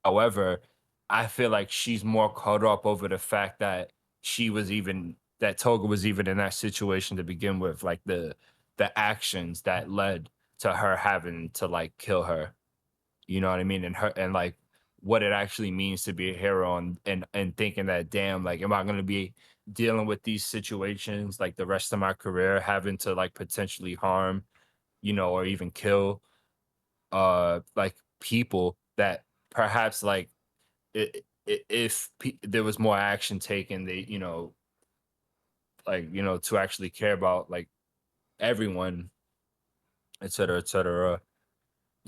However, I feel like she's more caught up over the fact that that Toga was even in that situation to begin with, like the actions that led to her having to like kill her. You know what I mean? And like what it actually means to be a hero and thinking that damn, like am I gonna be dealing with these situations like the rest of my career, having to like potentially harm, or even kill like people that perhaps like if there was more action taken, they like to actually care about like everyone, et cetera, et cetera.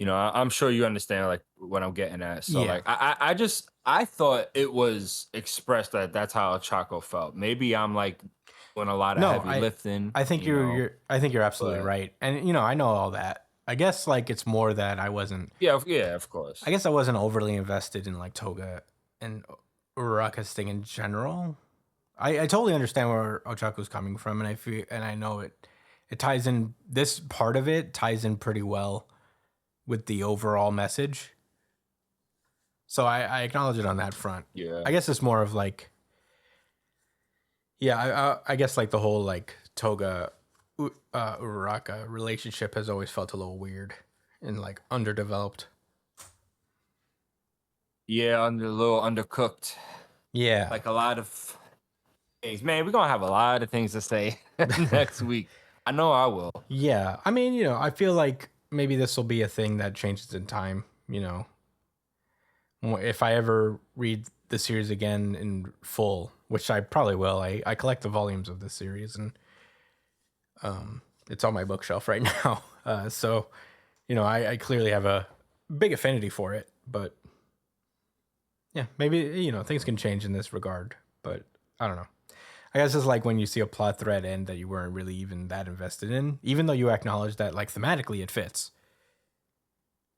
I'm sure you understand like what I'm getting at. So Yeah. like I thought it was expressed that that's how Chaco felt. Maybe I'm like doing a lot of No, heavy lifting, I think you're absolutely but right. And I know all that. I guess like it's more that yeah, yeah, of I course. guess I wasn't overly invested in like Toga and Uraraka's thing in general. I totally understand where Ochako's coming from, and I know it ties in. This part of it ties in pretty well with the overall message. So I acknowledge it on that front. Yeah. I guess it's more of like, yeah, I guess like the whole like Toga Uraraka relationship has always felt a little weird and like underdeveloped. Yeah, a little undercooked. Yeah. Like a lot of things. Man, we're gonna have a lot of things to say next week. I know I will. Yeah. I mean, I feel like maybe this will be a thing that changes in time, if I ever read the series again in full, which I probably will. I collect the volumes of this series, and it's on my bookshelf right now. So, I clearly have a big affinity for it, but yeah, maybe, things can change in this regard, but I don't know. I guess it's like when you see a plot thread end that you weren't really even that invested in, even though you acknowledge that like thematically it fits.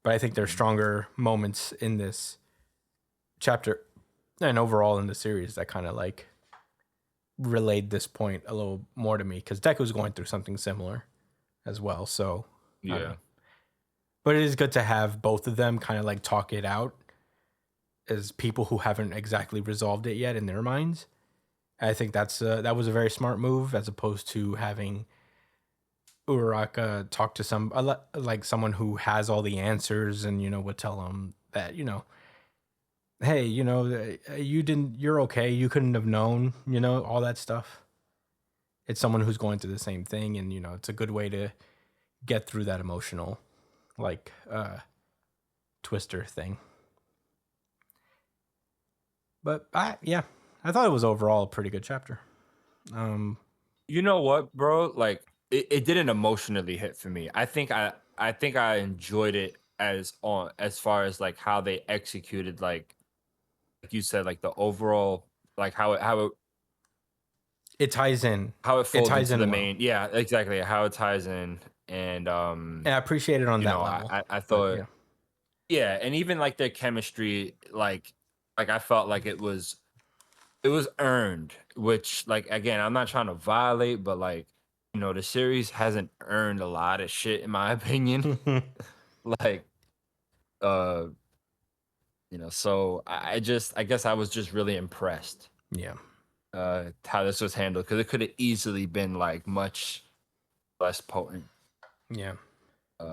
But I think there's stronger moments in this chapter and overall in the series that kind of like relayed this point a little more to me because Deku's going through something similar as well. So I don't Yeah. know. But it is good to have both of them kind of like talk it out as people who haven't exactly resolved it yet in their minds. I think that was a very smart move as opposed to having Uraraka talk to like someone who has all the answers and would tell him that hey, you're okay, you couldn't have known, all that stuff. It's someone who's going through the same thing, and it's a good way to get through that emotional like twister thing. But I thought it was overall a pretty good chapter. You know what, bro? Like it didn't emotionally hit for me. I think I enjoyed it as far as like how they executed like you said, like the overall like It ties in. how it It folds ties into the in well, main, yeah, exactly, how it ties in. And and I appreciate it on you that know, I level. I, I But thought, yeah, and even like their chemistry, like like I felt like it was earned, which like again, I'm not trying to violate, but like, the series hasn't earned a lot of shit in my opinion. Like, uh, so I guess I was just really impressed Yeah. how this was handled because it could have easily been like much less potent Yeah.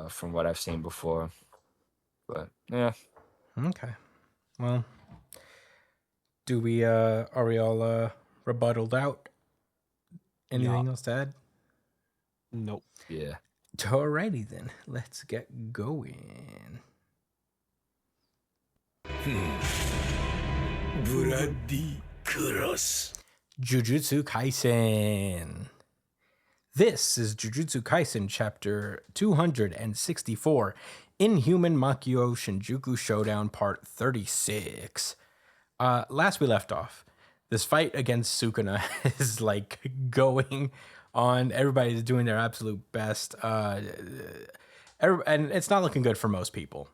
from what I've seen before. But yeah. Okay. Well, are we all rebuttaled out? Anything else to add? Nope. Yeah. Alrighty then, let's get going. Bloody cross. Jujutsu Kaisen. This is Jujutsu Kaisen chapter 264, Inhuman Makio Shinjuku Showdown part 36. Last we left off, this fight against Sukuna is like going on. Everybody's doing their absolute best. And it's not looking good for most people.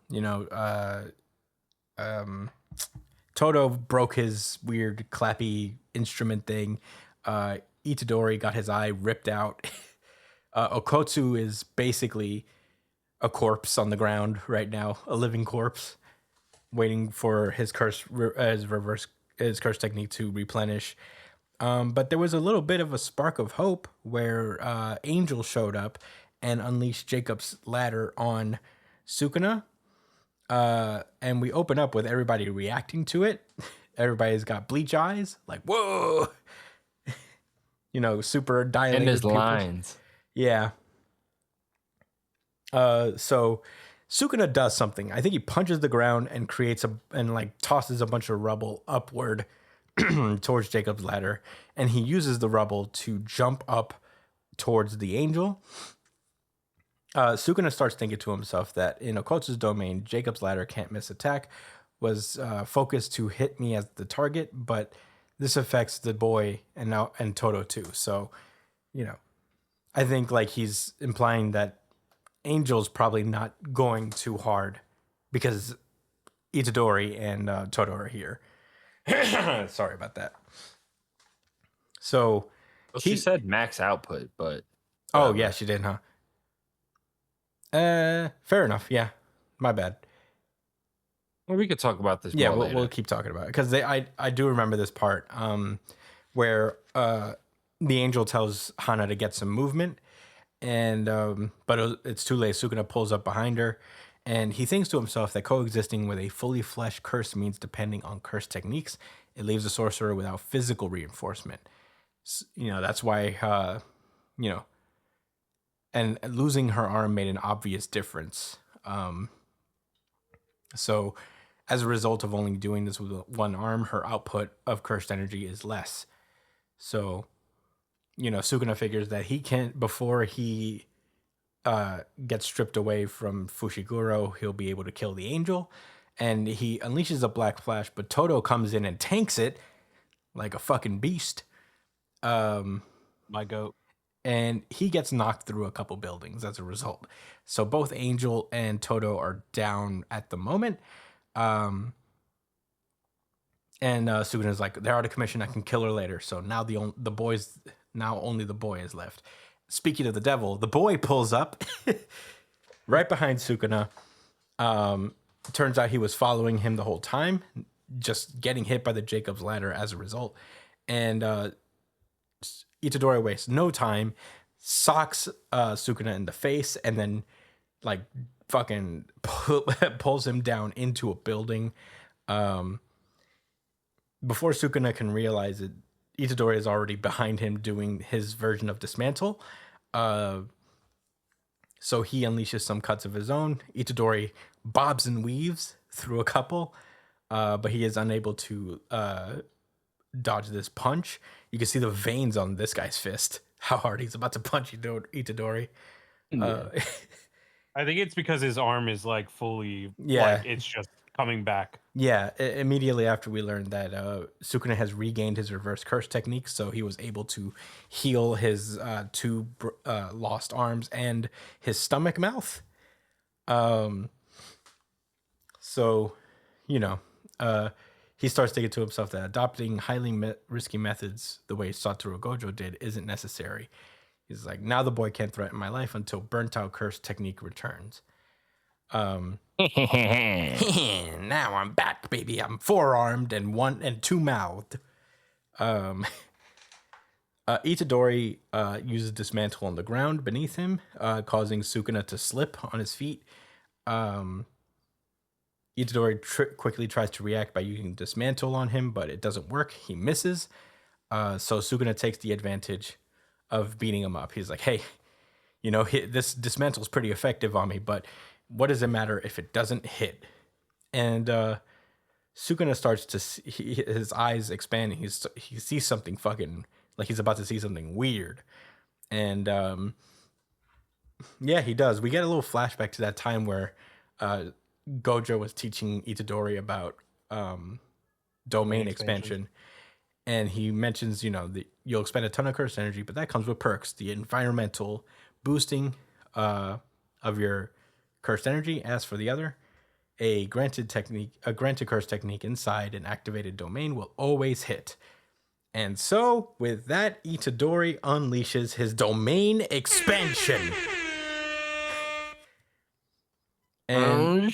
Toto broke his weird clappy instrument thing. Itadori got his eye ripped out. Okotsu is basically a corpse on the ground right now, a living corpse, waiting for his his curse technique to replenish. But there was a little bit of a spark of hope where Angel showed up and unleashed Jacob's ladder on Sukuna. And we open up with everybody reacting to it. Everybody's got bleach eyes, like, whoa, super dilated. And his pupils. lines. Yeah. So Sukuna does something. I think he punches the ground and tosses a bunch of rubble upward towards Jacob's ladder, and he uses the rubble to jump up towards the angel. Sukuna starts thinking to himself that in Okotsu's domain, Jacob's ladder can't miss attack, was focused to hit me as the target, but this affects the boy and Toto too. So, I think like he's implying that Angel's probably not going too hard because Itadori and Toto are here. Sorry about that. So She said max output, but oh yeah, she did, huh? Fair enough. Yeah, my bad. Well, we could talk about this. Yeah, more we'll keep talking about it because I do remember this part where the angel tells Hana to get some movement, and but it's too late. Sukuna pulls up behind her, and he thinks to himself that coexisting with a fully fleshed curse means depending on curse techniques, it leaves a sorcerer without physical reinforcement. That's why and losing her arm made an obvious difference. So as a result of only doing this with one arm, her output of cursed energy is less. So, Sukuna figures that he can't, before he gets stripped away from Fushiguro, he'll be able to kill the angel. And he unleashes a black flash, but Toto comes in and tanks it like a fucking beast. My goat. And he gets knocked through a couple buildings as a result. So both Angel and Toto are down at the moment. And Sukuna's like, they're out of commission. I can kill her later. So now only the boy is left. Speaking of the devil, the boy pulls up right behind Sukuna. Turns out he was following him the whole time, just getting hit by the Jacob's ladder as a result. And Itadori wastes no time, socks Sukuna in the face, and then like fucking pulls him down into a building. Before Sukuna can realize it, Itadori is already behind him doing his version of dismantle. So he unleashes some cuts of his own. Itadori bobs and weaves through a couple, but he is unable to dodge this punch. You can see the veins on this guy's fist. How hard he's about to punch Itadori. I think it's because his arm is like fully, Yeah. like, it's just coming back. Yeah, immediately after we learned that Sukuna has regained his reverse curse technique, so he was able to heal his two lost arms and his stomach mouth. So, he starts thinking to himself that adopting highly risky methods the way Satoru Gojo did isn't necessary. He's like, now the boy can't threaten my life until burnt out curse technique returns. Now I'm back, baby. I'm four-armed and two-mouthed. Itadori uses dismantle on the ground beneath him, causing Sukuna to slip on his feet. Itadori quickly tries to react by using dismantle on him, but it doesn't work. He misses. So Sukuna takes the advantage of beating him up. He's like, hey, this dismantle is pretty effective on me, but what does it matter if it doesn't hit? And Sukuna starts to see, his eyes expand. He sees something fucking, like he's about to see something weird. And yeah, he does. We get a little flashback to that time where Gojo was teaching Itadori about domain expansion. And he mentions, that you'll expend a ton of curse energy, but that comes with perks. The environmental boosting of your cursed energy. As for the other, a granted curse technique inside an activated domain will always hit. And so, with that, Itadori unleashes his domain expansion. And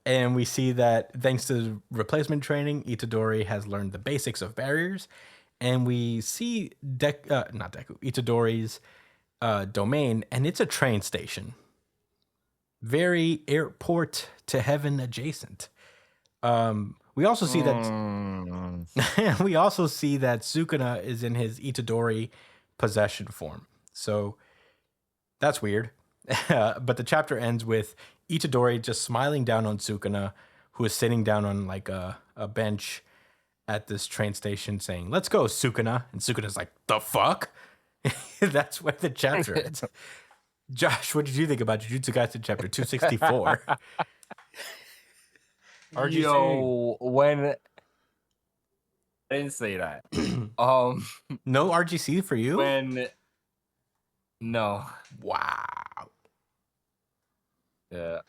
and we see that thanks to replacement training, Itadori has learned the basics of barriers. And we see Itadori's domain, and it's a train station. Very airport to heaven adjacent. We also see that Sukuna is in his Itadori possession form. So that's weird. But the chapter ends with Itadori just smiling down on Sukuna, who is sitting down on like a bench at this train station saying, "Let's go, Sukuna." And Sukuna's like, "The fuck?" That's where the chapter ends. Josh, what did you think about Jujutsu Kaisen chapter 264? RGC. Yo, when I didn't say that. No RGC for you? No. Wow. Yeah.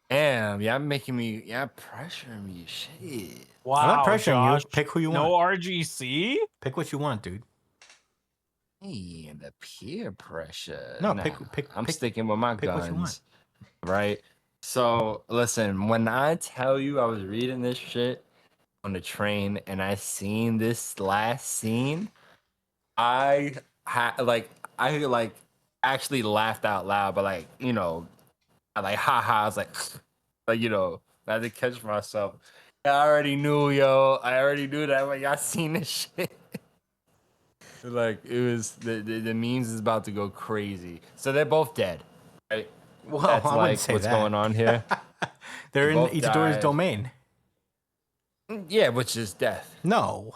Damn, y'all pressuring me. Shit. Wow, I'm not pressuring Josh, you. Pick who you want. No RGC? Pick what you want, dude. Hey, the peer pressure. No, nah, pick. I'm sticking with my pick guns. what you want. Right? So, listen, when I tell you I was reading this shit on the train and I seen this last scene, I actually laughed out loud, but I haha, I was like, I had to catch myself. I already knew that when y'all seen this shit. Like, it was the memes is about to go crazy. So they're both dead, right? Well, That's I like wouldn't say what's that. going on here. They're They in both Itadori's died. domain. Yeah, which is death. No.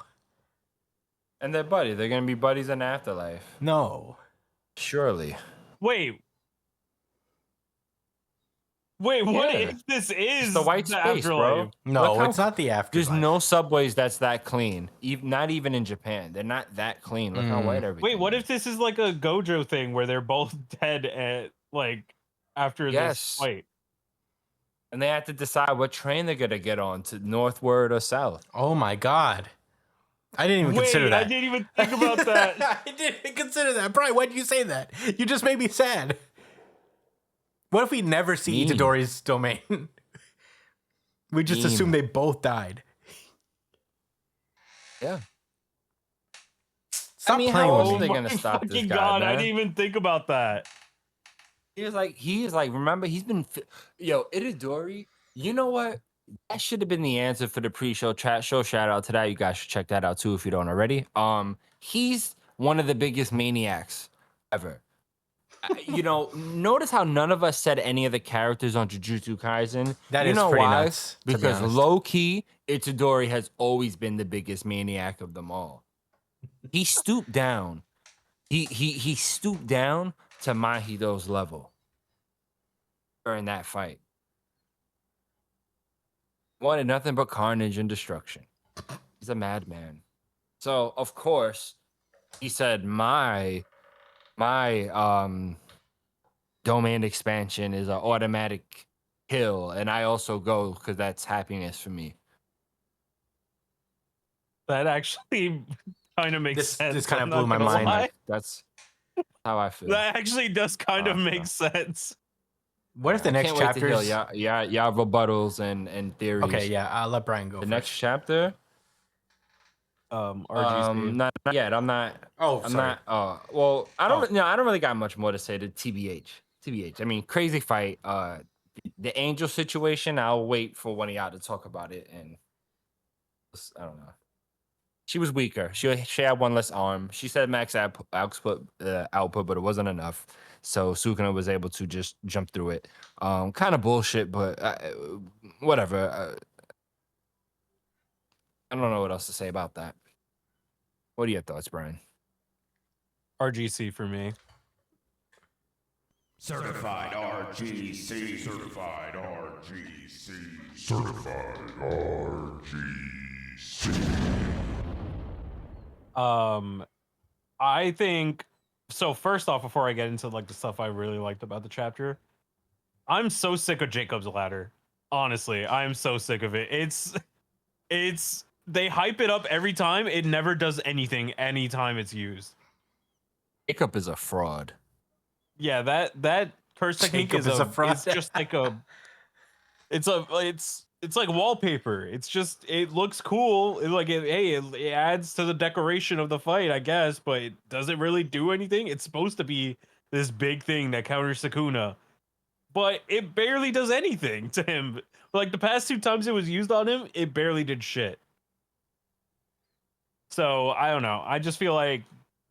And they're buddies. They're gonna be buddies in the afterlife. No. Surely. Wait, what Yeah. if this is It's the white space, bro. afterlife? No, Look how- it's not the afterlife. There's no subways that's that clean. Not even in Japan. They're not that clean. Look how white everything Wait, what is. if this is like a Gojo thing where they're both dead at after Yes. this fight? And they have to decide what train they're gonna get on, to northward or south. Oh my god. I didn't even consider that. I didn't even think about that. I didn't consider that. Brian, why did you say that? You just made me sad. What if we never see Mean. Itadori's domain? We just Mean. assume they both died. Yeah. Stop mean, playing how with old me. are they gonna stop this Fucking guy, God, I man? didn't even think about that. He is like, remember, he's been, Itadori, you know what? That should have been the answer for the pre-show chat show. Shout out to that. You guys should check that out too if you don't already. He's one of the biggest maniacs ever. Notice how none of us said any of the characters on Jujutsu Kaisen. That you is know pretty why? nuts, to be Because honest. low-key, Itadori has always been the biggest maniac of them all. He stooped down. He stooped down to Mahido's level during that fight. Wanted nothing but carnage and destruction. He's a madman. So of course, he said my domain expansion is an automatic kill, and I also go because that's happiness for me. That actually kind of makes This sense. kinda I'm blew not my gonna mind. lie. That's how I feel. That actually does kind of make So, sense. What if the I next can't wait to hear chapters? y'all rebuttals and theories. Okay, yeah, I'll let Brian go The first. next chapter. RGC. Not yet. I'm not. Oh, I'm sorry. not. Well, I Oh. don't. No, I don't really got much more to say to TBH. TBH. I mean, crazy fight. The Angel situation. I'll wait for one of y'all to talk about it. And I don't know. She was weaker. She had one less arm. She said max output, but it wasn't enough. So Sukuna was able to just jump through it. Kind of bullshit, but whatever. I don't know what else to say about that. What are your thoughts, Brian? RGC for me. Certified RGC. Certified RGC. Certified RGC. I think so. First off, before I get into like the stuff I really liked about the chapter, I'm so sick of Jacob's ladder. Honestly, I'm so sick of it. It's they hype it up every time. It never does anything anytime it's used. Jacob is a fraud. Yeah, that curse technique Jacob is a fraud. It's just like it's like wallpaper. It's just it looks cool. It adds to the decoration of the fight, I guess, but it doesn't really do anything. It's supposed to be this big thing that counters Sukuna, but it barely does anything to him. Like the past 2 times it was used on him, it barely did shit. So I don't know. I just feel like,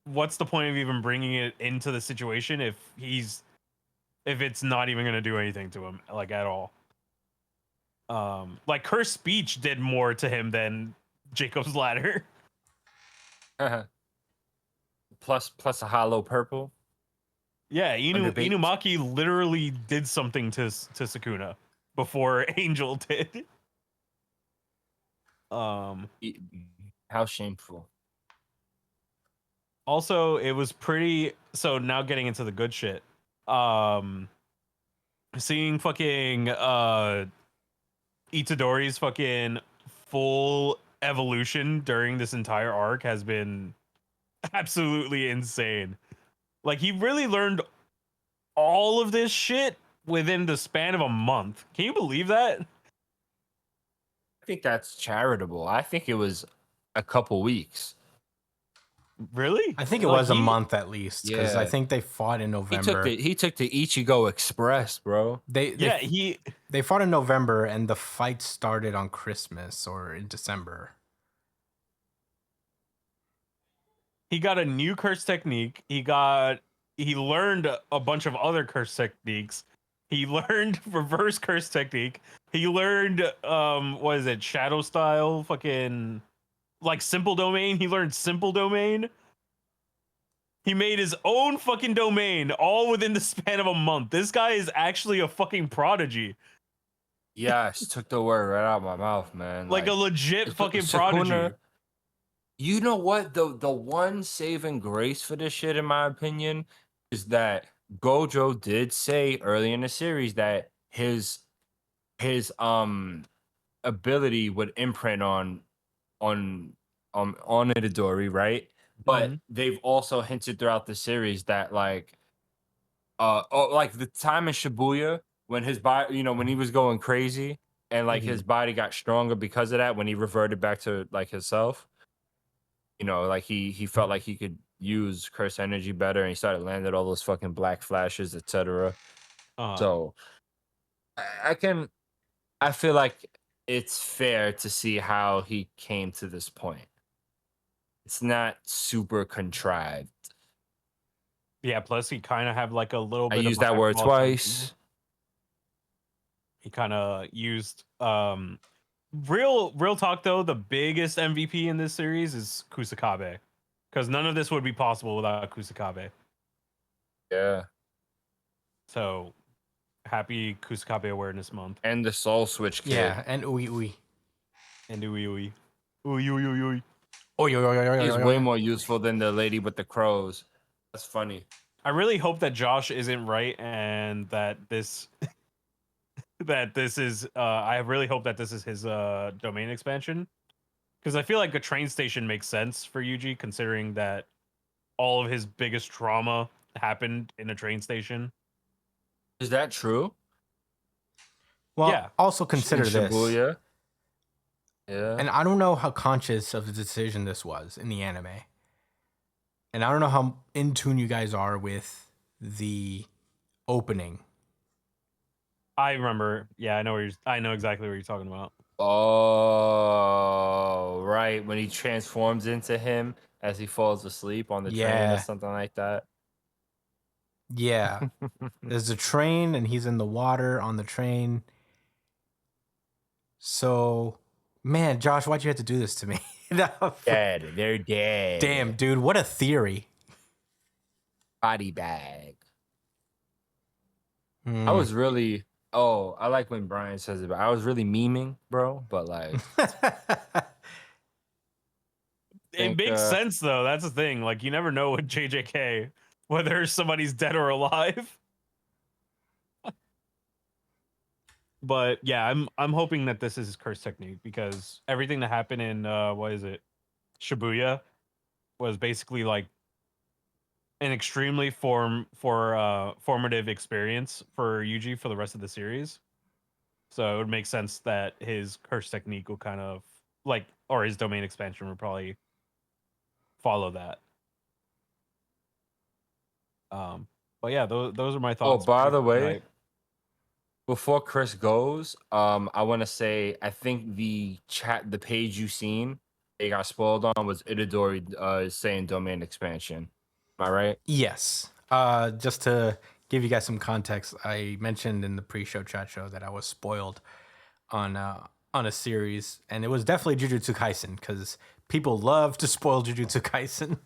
what's the point of even bringing it into the situation if it's not even gonna do anything to him like at all? Like Cursed Speech did more to him than Jacob's Ladder. plus a hollow purple. Yeah, Underbaked. Inumaki literally did something to Sukuna before Angel did. How shameful. Also, it was pretty. So now getting into the good shit. Seeing fucking Itadori's fucking full evolution during this entire arc has been absolutely insane. Like he really learned all of this shit within the span of a month. Can you believe that? I think that's charitable. I think it was a couple weeks. Really? I think it Like, was a month at least because I Yeah. think they fought in November. He took the Ichigo Express, bro. They fought in November and the fight started on Christmas or in December. He got a new curse technique. He learned a bunch of other curse techniques. He learned reverse curse technique. He learned what is it? Shadow style, fucking like simple domain. He learned simple domain. He made his own fucking domain all within the span of a month. This guy is actually a fucking prodigy. Yes, took the word right out of my mouth, man. Like a legit fucking prodigy. You know what? The one saving grace for this shit, in my opinion, is that Gojo did say early in the series that his ability would imprint on Itadori, right? But they've also hinted throughout the series that like like the time in Shibuya when his body, you know, when he was going crazy and like his body got stronger because of that, when he reverted back to like himself, you know, like he felt like he could use curse energy better and he started landing all those fucking black flashes, etc. So I feel like it's fair to see how he came to this point. It's not super contrived. Yeah, plus he kind of have like a little I bit used of that word twice. He kind of used real talk though, the biggest MVP in this series is Kusakabe. Because none of this would be possible without Kusakabe. Yeah. So happy Kusakabe Awareness Month. And the Soul Switch kid. Yeah, and Ui. And Ui. Ui. He's way more useful than the lady with the crows. That's funny. I really hope that Josh isn't right and that this that this is. I really hope that this is his domain expansion, because I feel like a train station makes sense for Yuji, considering that all of his biggest trauma happened in a train station. Is that true? Well, Yeah. also In consider this, Shibuya? Yeah. and I don't know how conscious of the decision this was in the anime, and I don't know how in tune you guys are with the opening. I remember. Yeah, I know exactly what you're talking about. Oh, right. When he transforms into him as he falls asleep on the train or Yeah. something like that. Yeah. There's a train and he's in the water on the train. So, man, Josh, why'd you have to do this to me? Dead. They're dead. Damn, dude, what a theory. Body bag. I Mm. was really. Oh, I like when Brian says it, but I was really memeing, bro. But like, It think, makes sense though. That's the thing. Like you never know with JJK whether somebody's dead or alive. But yeah, I'm hoping that this is his curse technique, because everything that happened in what is it, Shibuya, was basically like an extremely formative experience for Yuji for the rest of the series. So it would make sense that his curse technique will kind of like, or his domain expansion would probably follow that. But yeah, those are my oh, thoughts. by Pretty the way, hype. before Chris goes, I want to say I think the page you seen, it got spoiled on was Itadori saying domain expansion. Am I right? Yes. Just to give you guys some context, I mentioned in the pre-show chat show that I was spoiled on a series, and it was definitely Jujutsu Kaisen because people love to spoil Jujutsu Kaisen.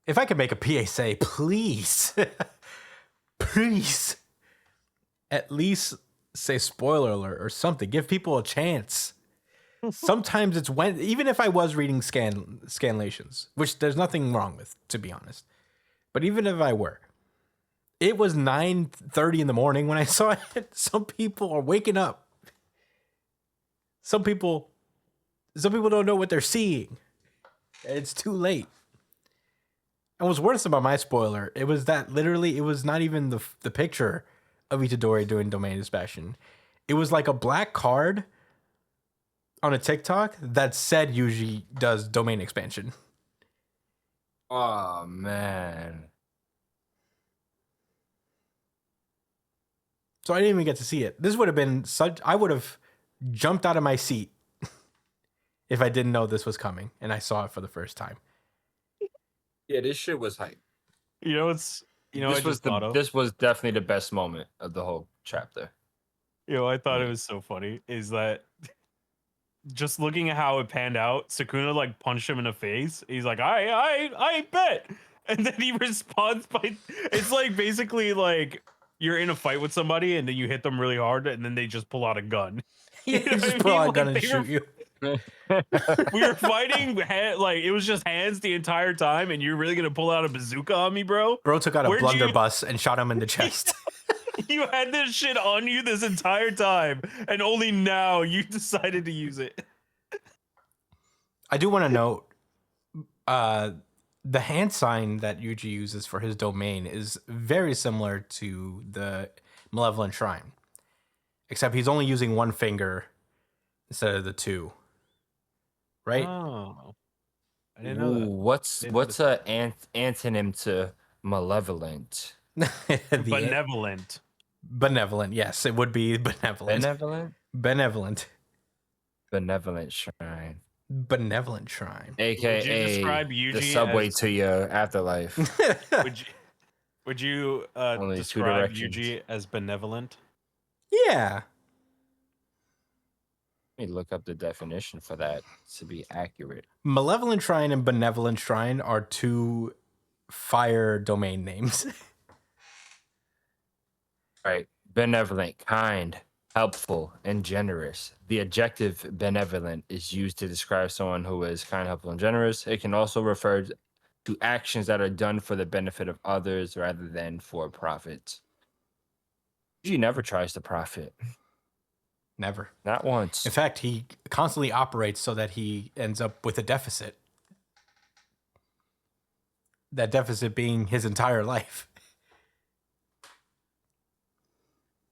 If I could make a PSA, please, please, at least say spoiler alert or something. Give people a chance. Sometimes it's when, even if I was reading scanlations, which there's nothing wrong with, to be honest. But even if I were, it was 9:30 in the morning when I saw it. Some people are waking up. Some people don't know what they're seeing. It's too late. And what's worse about my spoiler, it was that literally it was not even the picture of Itadori doing domain expansion. It was like a black card on a TikTok that said Yuji does domain expansion. Oh man. So I didn't even get to see it. This would have been I would have jumped out of my seat if I didn't know this was coming and I saw it for the first time. Yeah, this shit was hype. You know, it's This was definitely the best moment of the whole chapter. I thought it was so funny is that just looking at how it panned out, Sukuna like punched him in the face. He's like, I bet. And then he responds by, it's like basically like you're in a fight with somebody and then you hit them really hard and then they just pull out a gun. He just pull out a gun and shoot you. We were fighting, like it was just hands the entire time, and you're really gonna pull out a bazooka on me, bro? Bro took out a Where'd you- blunderbuss and shot him in the chest. You had this shit on you this entire time, and only now you decided to use it. I do want to note, the hand sign that Yuji uses for his domain is very similar to the Malevolent Shrine, except he's only using one finger instead of the two. Right? Oh, I didn't know that. What's a antonym to malevolent? Benevolent. Benevolent. Yes, it would be benevolent. Benevolent? Benevolent. Benevolent shrine. Benevolent Shrine. AKA Would you describe Yuji the subway as- to your afterlife. Would you Only two describe directions. Yuji as benevolent? Yeah. Let me look up the definition for that to be accurate. Malevolent Shrine and Benevolent Shrine are two fire domain names. Right. Benevolent, kind, helpful, and generous. The adjective benevolent is used to describe someone who is kind, helpful, and generous. It can also refer to actions that are done for the benefit of others rather than for profit. He never tries to profit. Never. Not once. In fact, he constantly operates so that he ends up with a deficit. That deficit being his entire life.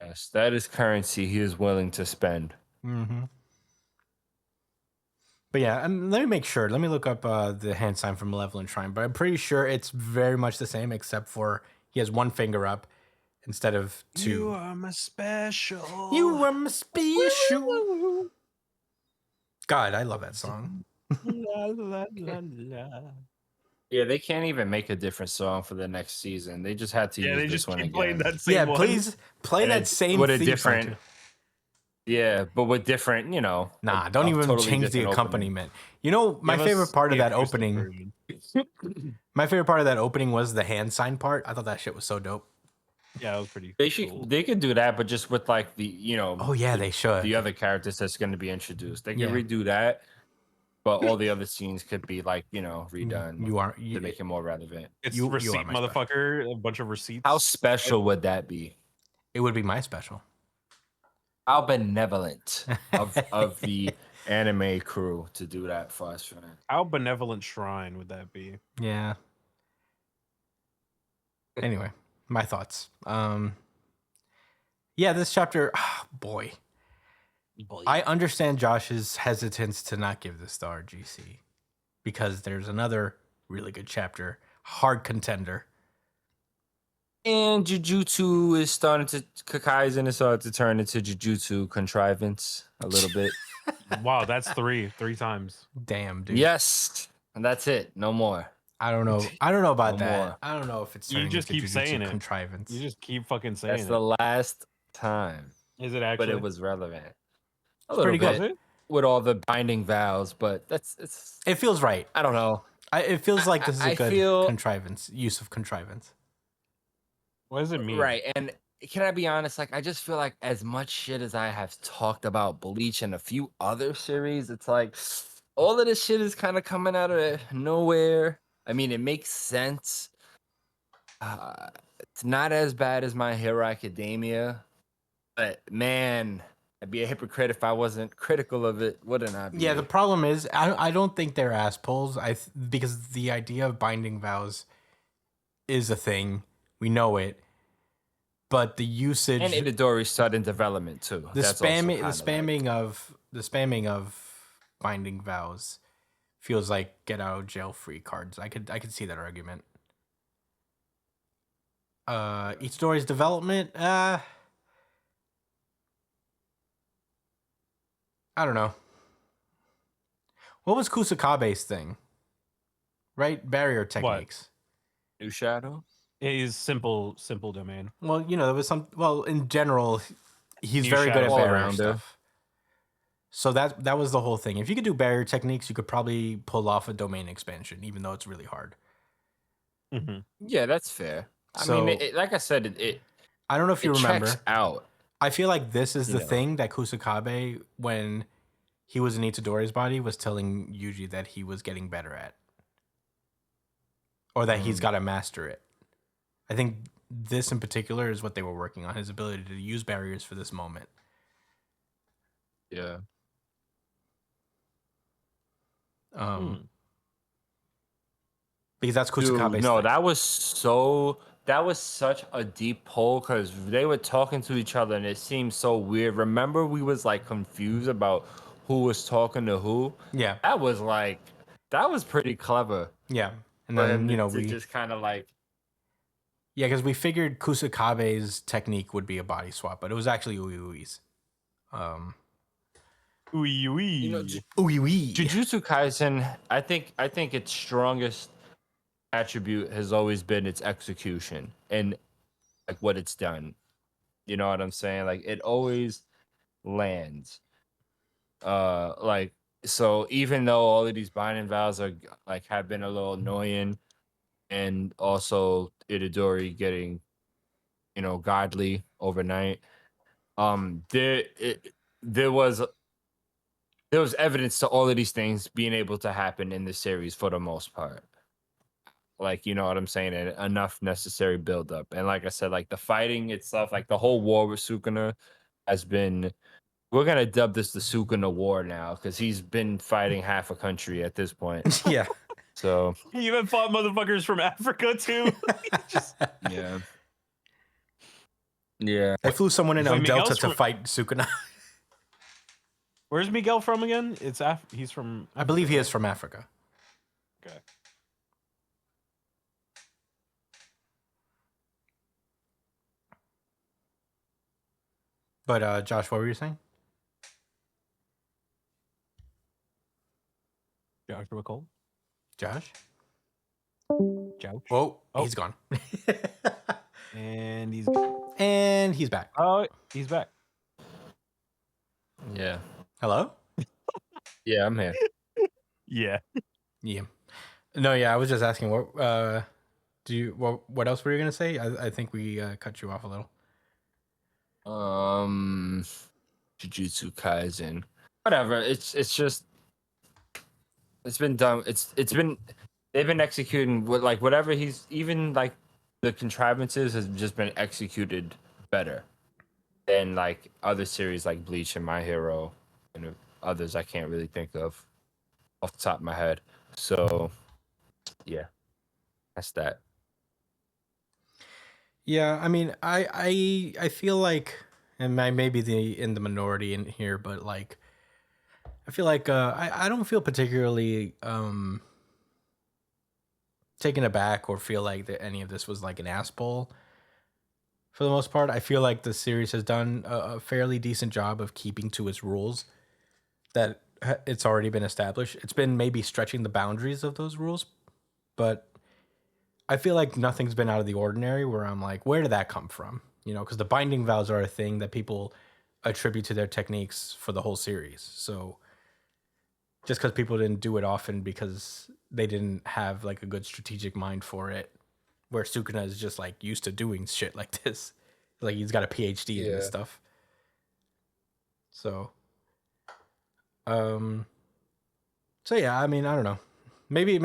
Yes, that is currency he is willing to spend. Mm-hmm. But yeah, let me make sure. Let me look up the hand sign from Malevolent Shrine. But I'm pretty sure it's very much the same, except for he has one finger up instead of two. You are my special. You are my special. God, I love that song. La, la, la, la. Yeah, they can't even make a different song for the next season. They just had to Yeah, use they this just one keep again. playing that same Yeah, one. please play And that it's same with a theme different. song too. Yeah, but with different, Nah, don't even totally change the different opening. accompaniment. You know, my Give us favorite part of the that acoustic opening. version. My favorite part of that opening was the hand sign part. I thought that shit was so dope. Yeah, it was pretty They should cool. they could do that, but just with like the Oh yeah, they should. the other characters that's going to be introduced. They could Yeah. redo that, but all the other scenes could be like redone You are to make it more relevant. It's you are receipt, my special. motherfucker. A bunch of receipts. How special would that be? It would be my special. How benevolent of the anime crew to do that for us, man. How benevolent shrine would that be? Yeah. Anyway, my thoughts. Yeah, this chapter, boy. I understand Josh's hesitance to not give this to RGC because there's another really good chapter, hard contender. And Jujutsu is starting to Kakaizen is starting to turn into Jujutsu contrivance a little bit. Wow, that's three times. Damn, dude. Yes, and that's it. No more. I don't know. I don't know about No that. more. I don't know if it's You turning just into keep Jujutsu saying it. contrivance. You just keep fucking saying That's it. the last time, Is it actually? but it was relevant. A It's little pretty good. bit with all the binding vows, but it's. It feels right. I don't know. It feels like this is a I good feel- contrivance, use of contrivance. What does it mean? Right, and can I be honest? Like, I just feel like as much shit as I have talked about Bleach and a few other series, it's like all of this shit is kind of coming out of nowhere. I mean, it makes sense. It's not as bad as My Hero Academia, but man, I'd be a hypocrite if I wasn't critical of it, wouldn't I? Be? Yeah, the problem is I don't think they're ass pulls. Because the idea of binding vows is a thing. We know it. But the usage and Itadori's sudden development too. the That's also spamming kinda the spamming of binding vows feels like get out of jail free cards. I could see that argument. Itadori's development, I don't know. What was Kusakabe's thing? Right? Barrier techniques. New Shadow. It is simple domain. Well, there was some. Well, in general, he's New very good at shadow barrier all-rounder. stuff. So that was the whole thing. If you could do barrier techniques, you could probably pull off a domain expansion, even though it's really hard. Mm-hmm. Yeah, that's fair. So- I mean, like I said, it I don't know if you remember. checks out. I feel like this is the Yeah. thing that Kusakabe, when he was in Itadori's body, was telling Yuji that he was getting better at, or that he's got to master it. I think this in particular is what they were working on: his ability to use barriers for this moment. Yeah. Because that's Dude, Kusakabe's no, thing. that was such a deep pull because they were talking to each other and it seemed so weird. Remember, we was like confused about who was talking to who. Yeah, That was pretty clever. yeah. And For then him to we just kind of like yeah, because we figured Kusakabe's technique would be a body swap, but it was actually Uiui's. Uiui. Jujutsu Kaisen. I think its strongest attribute has always been its execution and like what it's done. You know what I'm saying? Like it always lands. Like so even though all of these binding vows are like have been a little annoying, and also Itadori getting godly overnight, there was evidence to all of these things being able to happen in the series for the most part. like, you know what I'm saying, and enough necessary buildup. And like I said, like the fighting itself, like the whole war with Sukuna has been. We're gonna dub this the Sukuna War now because he's been fighting half a country at this point. Yeah. So He even fought motherfuckers from Africa too. Just yeah, yeah. I flew someone in Wait, on Delta Miguel's to from- fight Sukuna. where's Miguel from again? He's from. I believe he is from Africa. Okay. But Josh, what were you saying? Joshua Cole. Josh? Josh. Whoa, Oh. he's gone. And he's And he's back. he's back. Yeah. Hello? Yeah, I'm here. Yeah. Yeah. No, yeah, I was just asking what what else were you gonna say? I think we cut you off a little. Jujutsu Kaisen. Whatever. It's just it's been done. It's been they've been executing what like whatever he's even like the contrivances has just been executed better than like other series like Bleach and My Hero and others I can't really think of off the top of my head. So yeah, that's that. Yeah, I mean, I feel like, and I may be in the minority in here, but like, I feel like I don't feel particularly taken aback or feel like that any of this was like an ass bowl. For the most part, I feel like the series has done a fairly decent job of keeping to its rules that it's already been established. It's been maybe stretching the boundaries of those rules, but I feel like nothing's been out of the ordinary where I'm like, where did that come from? You know, because the binding vows are a thing that people attribute to their techniques for the whole series. So just because people didn't do it often because they didn't have like a good strategic mind for it, where Sukuna is just like used to doing shit like this. Like he's got a PhD in this stuff. So, so yeah, I mean, I don't know. Maybe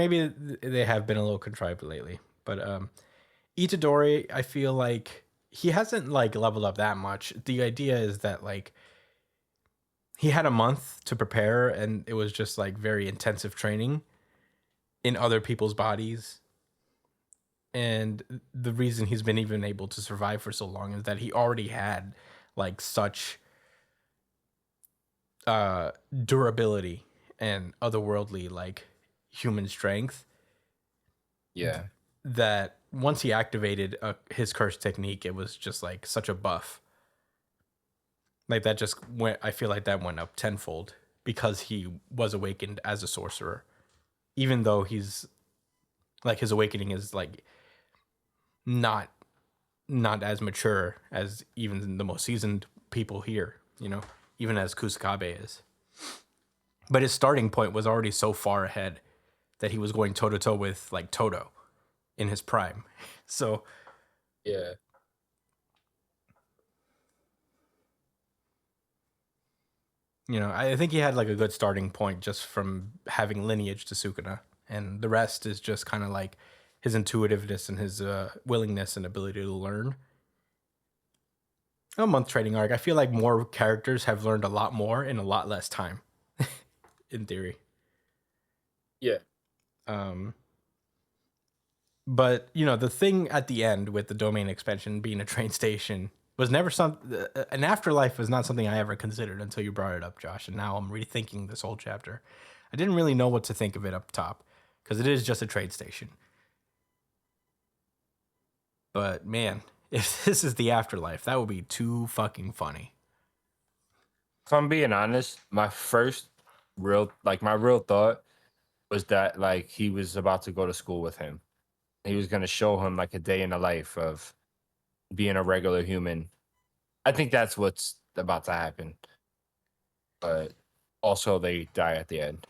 they have been a little contrived lately, but Itadori, I feel like he hasn't like leveled up that much. The idea is that like he had a month to prepare and it was just like very intensive training in other people's bodies. And the reason he's been even able to survive for so long is that he already had like such durability and otherworldly like human strength. Yeah. That once he activated his curse technique, it was just like such a buff. Like that just went, I feel like that went up tenfold because he was awakened as a sorcerer. Even though he's like his awakening is like not as mature as even the most seasoned people here, you know, even as Kusakabe is. But his starting point was already so far ahead that he was going toe to toe with like Toto in his prime. So Yeah. you know, I think he had like a good starting point just from having lineage to Sukuna, and the rest is just kind of like his intuitiveness and his willingness and ability to learn. A month training arc, I feel like more characters have learned a lot more in a lot less time, in theory. Yeah. But you know, the thing at the end with the domain expansion being a train station was never an afterlife was not something I ever considered until you brought it up, Josh. And now I'm rethinking this whole chapter. I didn't really know what to think of it up top because it is just a train station. But man, if this is the afterlife, that would be too fucking funny. If I'm being honest, my real thought was that like he was about to go to school with him. He was gonna show him like a day in the life of being a regular human. I think that's what's about to happen. But also they die at the end.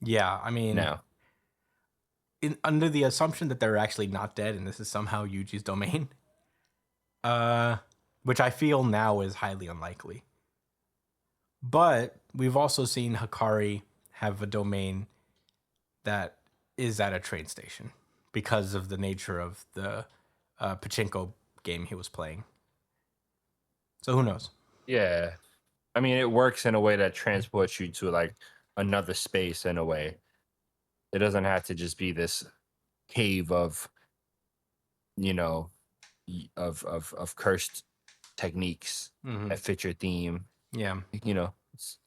Yeah, I mean, Now. Under the assumption that they're actually not dead and this is somehow Yuji's domain, which I feel now is highly unlikely. But we've also seen Hikari have a domain that is at a train station because of the nature of the pachinko game he was playing. So who knows? Yeah. I mean, it works in a way that transports you to like another space in a way. It doesn't have to just be this cave of, you know, of cursed techniques that fit your theme. Yeah. You know, it's,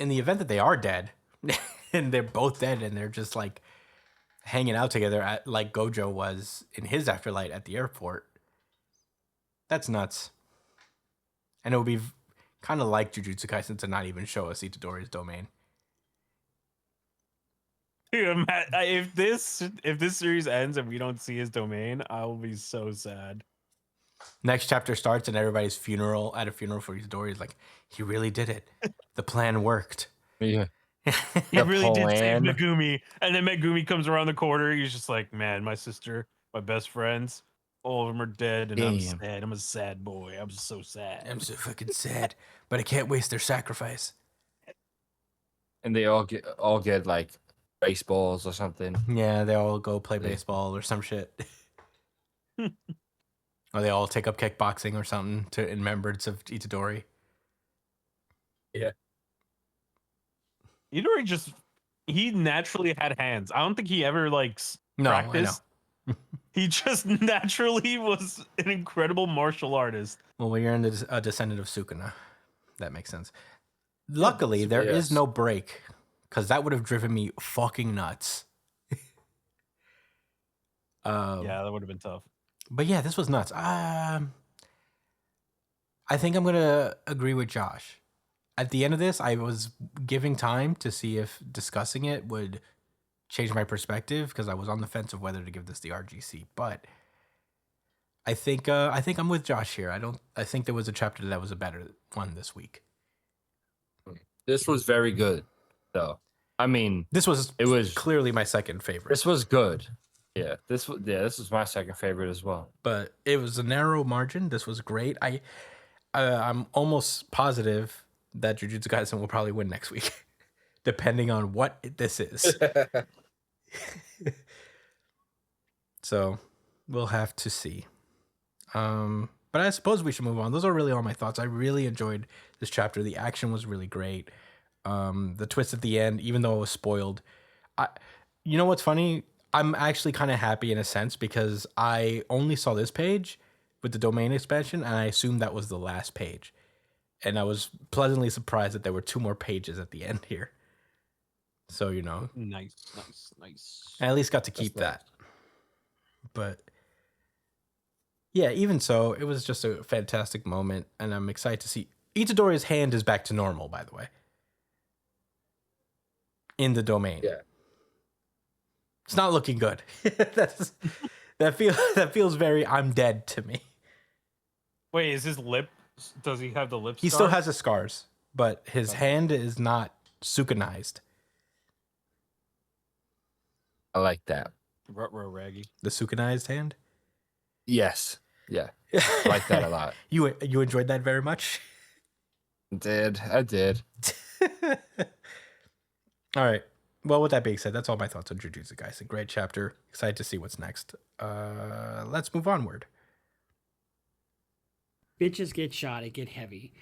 In the event that they are dead, and they're both dead, and they're just like hanging out together at like Gojo was in his afterlife at the airport. That's nuts. And it would be kind of like Jujutsu Kaisen to not even show us Itadori's domain. Dude, if this series ends and we don't see his domain, I will be so sad. Next chapter starts and everybody's funeral at a funeral for Itadori is like, he really did it. The plan worked. yeah. He The really did save plan. Megumi, and then Megumi comes around the corner. He's just like, man, my sister, my best friends, all of them are dead, and I'm Damn. sad. I'm a sad boy. I'm so sad. I'm so fucking sad, but I can't waste their sacrifice. And they all get like baseballs or something. Yeah, they all go play Yeah. baseball or some shit. Or they all take up kickboxing or something to in remembrance of Itadori. Itadori he naturally had hands. I don't think he ever like No, practiced. I know. He just naturally was an incredible martial artist. Well, when you're a descendant of Sukuna, that makes sense. Luckily, there is Yes. no break, because that would have driven me fucking nuts. Yeah, that would have been tough. But yeah, this was nuts. I think I'm gonna agree with Josh. At the end of this, I was giving time to see if discussing it would change my perspective because I was on the fence of whether to give this the RGC. But I think I'm with Josh here. I think there was a chapter that was a better one this week. This was very good, though. I mean, It was clearly my second favorite. This was good. Yeah, this was my second favorite as well. But it was a narrow margin. This was great. I'm almost positive that Jujutsu Kaisen will probably win next week, depending on what this is. So we'll have to see. But I suppose we should move on. Those are really all my thoughts. I really enjoyed this chapter. The action was really great. The twist at the end, even though it was spoiled, you know what's funny? I'm actually kind of happy in a sense because I only saw this page with the domain expansion, and I assumed that was the last page. And I was pleasantly surprised that there were 2 more pages at the end here. So, you know, Nice. I at least got to keep that. But yeah, even so, it was just a fantastic moment, and I'm excited to see Itadori's hand is back to normal, by the way. In the domain. Yeah. It's not looking good. that feels very I'm dead to me. Wait, is his lip? Does he have the lip? He still has the scars, but his hand is not Sukanized. I like that. Raggy. The Sukanized hand? Yes. Yeah. I like that a lot. You enjoyed that very much? I did. All right. Well, with that being said, that's all my thoughts on Jujutsu Kaisen. Great chapter. Excited to see what's next. Let's move onward. Bitches get shot. It get heavy.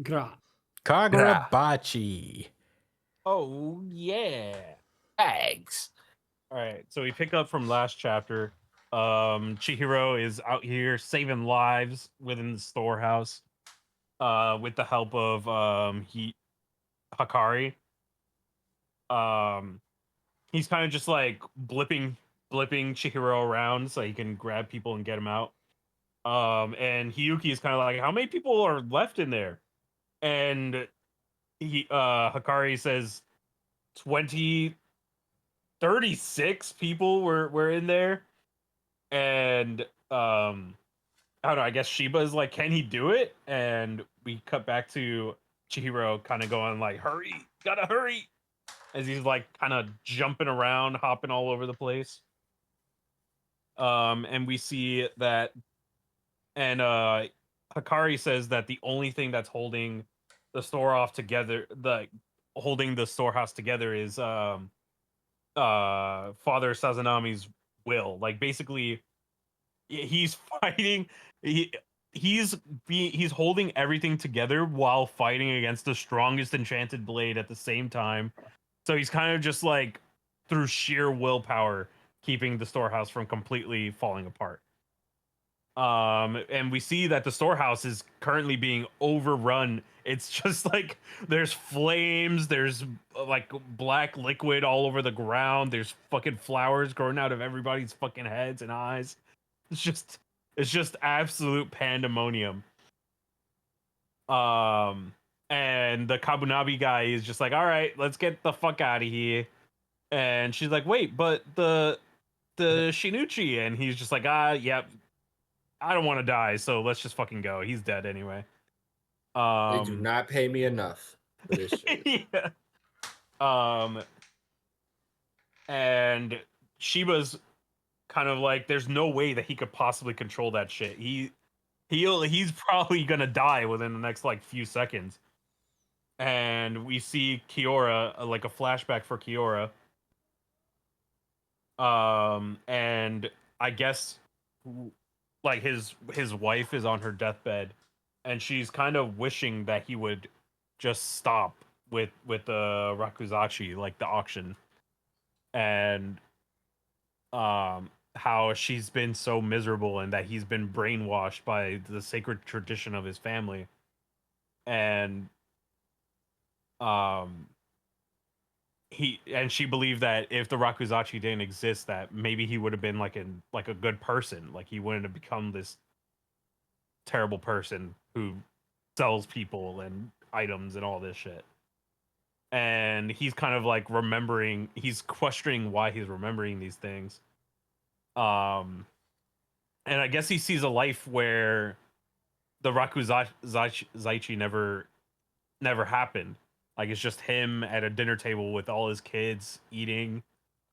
Gra. Kagurabachi. Oh yeah. Eggs. All right. So we pick up from last chapter. Chihiro is out here saving lives within the storehouse. With the help of Hakari. He's kind of just like blipping Chihiro around so he can grab people and get them out. And Hiyuki is kind of like, how many people are left in there? And Hakari says 36 people were in there. And I don't know, I guess Shiba is like, can he do it? And we cut back to Chihiro kind of going like, hurry, gotta hurry, as he's like kind of jumping around, hopping all over the place. And we see that, and Hakari says that the only thing that's holding the store off together, the holding the storehouse together is Father Sazanami's will. Like basically he's fighting he he's holding everything together while fighting against the strongest enchanted blade at the same time. So he's kind of just like through sheer willpower keeping the storehouse from completely falling apart. And we see that the storehouse is currently being overrun. It's just like there's flames, there's like black liquid all over the ground, there's fucking flowers growing out of everybody's fucking heads and eyes. It's just it's just absolute pandemonium. Um and the Kabunabi guy is just like, all right, let's get the fuck out of here. And she's like, wait, but the Shinuchi, and he's just like, yep, I don't want to die, so let's just fucking go. He's dead anyway. They do not pay me enough for this shit. Yeah. And Shiba's kind of like, there's no way that he could possibly control that shit. He's probably gonna die within the next like few seconds. And we see Kiora, like a flashback for Kiora. And I guess like his wife is on her deathbed, and she's kind of wishing that he would just stop with the Rakuzachi, like the auction, and how she's been so miserable and that he's been brainwashed by the sacred tradition of his family. And um she believed that if the Rakuzachi didn't exist, that maybe he would have been like a good person, like he wouldn't have become this terrible person who sells people and items and all this shit. And he's kind of like he's questioning why he's remembering these things. And I guess he sees a life where the Rakuzachi never happened. Like it's just him at a dinner table with all his kids eating,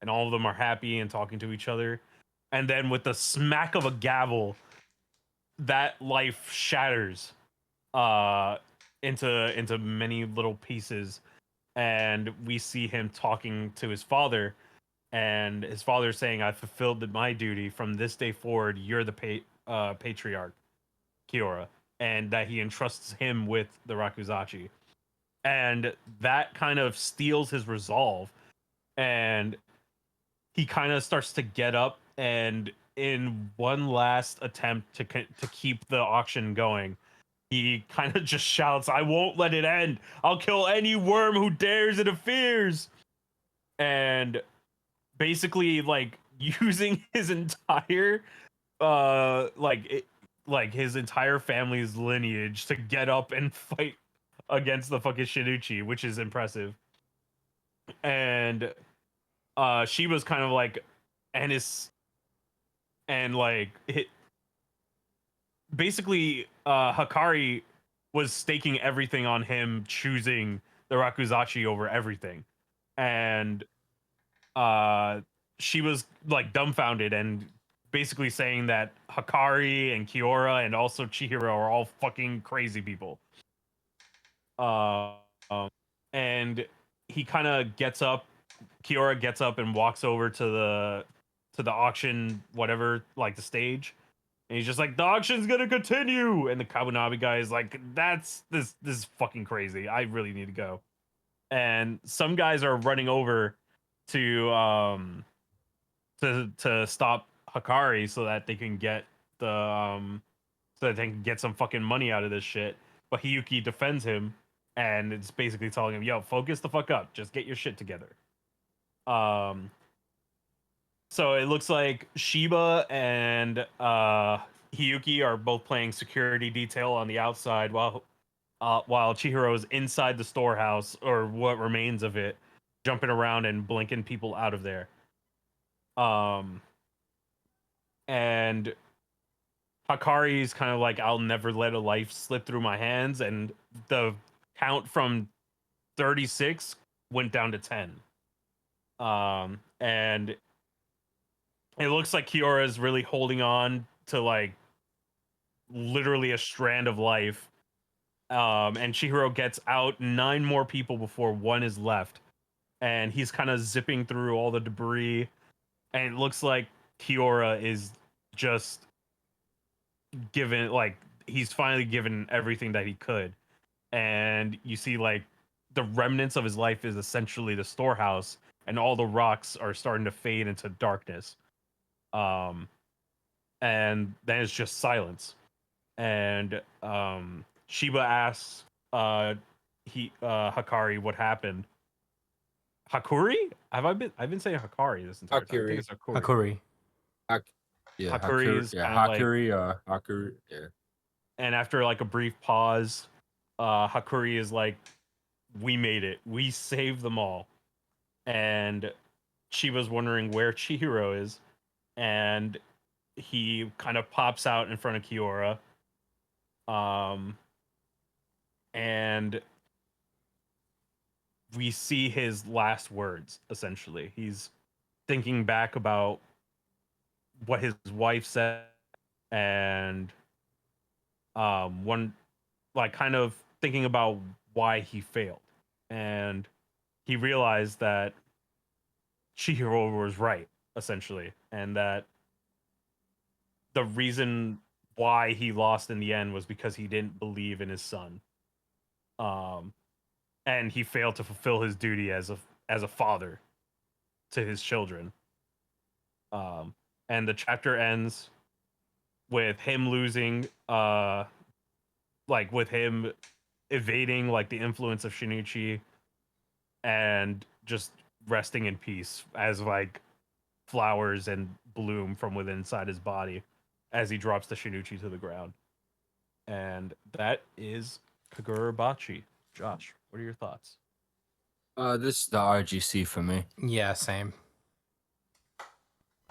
and all of them are happy and talking to each other. And then with the smack of a gavel, that life shatters into many little pieces. And we see him talking to his father, and his father saying, "I fulfilled my duty. From this day forward, you're the patriarch, Kiora," and that he entrusts him with the Rakuzachi. And that kind of steals his resolve, and he kind of starts to get up, and in one last attempt to keep the auction going, he kind of just shouts, "I won't let it end. I'll kill any worm who dares interferes." And basically like using his entire like his entire family's lineage to get up and fight against the fucking Shinuchi, which is impressive. And she was kind of like, and his and like basically Hakari was staking everything on him choosing the Rakuzachi over everything. And she was like dumbfounded and basically saying that Hakari and Kiora and also Chihiro are all fucking crazy people. And he kind of gets up. Kiora gets up and walks over to the auction, whatever, like the stage. And he's just like, "The auction's gonna continue." And the Kabunabi guy is like, "This is fucking crazy. I really need to go." And some guys are running over to stop Hakari so that they can get so that they can get some fucking money out of this shit. But Hiyuki defends him, and it's basically telling him, "Yo, focus the fuck up. Just get your shit together." So it looks like Shiba and Hiyuki are both playing security detail on the outside, while Chihiro is inside the storehouse, or what remains of it, jumping around and blinking people out of there. And Hakari's kind of like, "I'll never let a life slip through my hands," and the count from 36 went down to 10. And it looks like Kiora is really holding on to like literally a strand of life, And Chihiro gets out 9 more people before one is left, and he's kind of zipping through all the debris, and it looks like Kiora is just given, like, he's finally given everything that he could. And you see, like, the remnants of his life is essentially the storehouse, and all the rocks are starting to fade into darkness. um and then it's just silence. And Shiba asks Hakari what happened. Hakuri? I've been saying Hakari this entire time. I think Hakuri. it's Hakuri. Hakuri. Yeah, Hakuri is yeah, kind of like, Hakuri, yeah. and after like a brief pause, Hakuri is like, "We made it. We saved them all." And Shiba's wondering where Chihiro is, and he kind of pops out in front of Kiora. And we see his last words. Essentially, he's thinking back about what his wife said, and one, like, kind of thinking about why he failed, and he realized that Chihiro was right, essentially, and that the reason why he lost in the end was because he didn't believe in his son. um and he failed to fulfill his duty as a father to his children. um and the chapter ends with him losing, like, with him evading, like, the influence of Shinichi, and just resting in peace as, like, flowers and bloom from within inside his body as he drops the Shinichi to the ground. And that is Kagurabachi. Josh, what are your thoughts? This is the RGC for me. Yeah, same.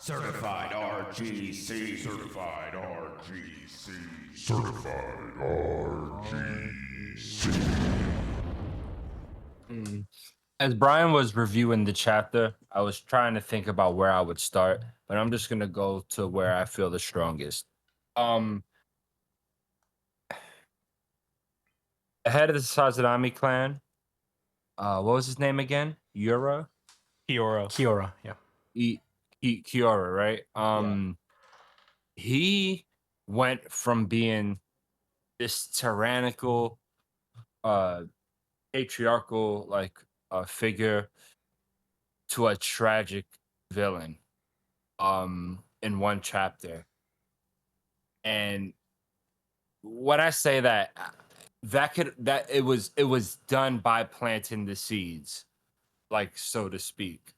Certified RGC. Certified RGC. Certified RGC. As Brian was reviewing the chapter, I was trying to think about where I would start, but I'm just gonna go to where I feel the strongest. Ahead of the Sazanami clan, what was his name again? Kiora. Kiora, yeah. Kiora, right? He went from being this tyrannical, patriarchal, like, figure to a tragic villain, in one chapter. And when I say that, that it was done by planting the seeds, like, so to speak,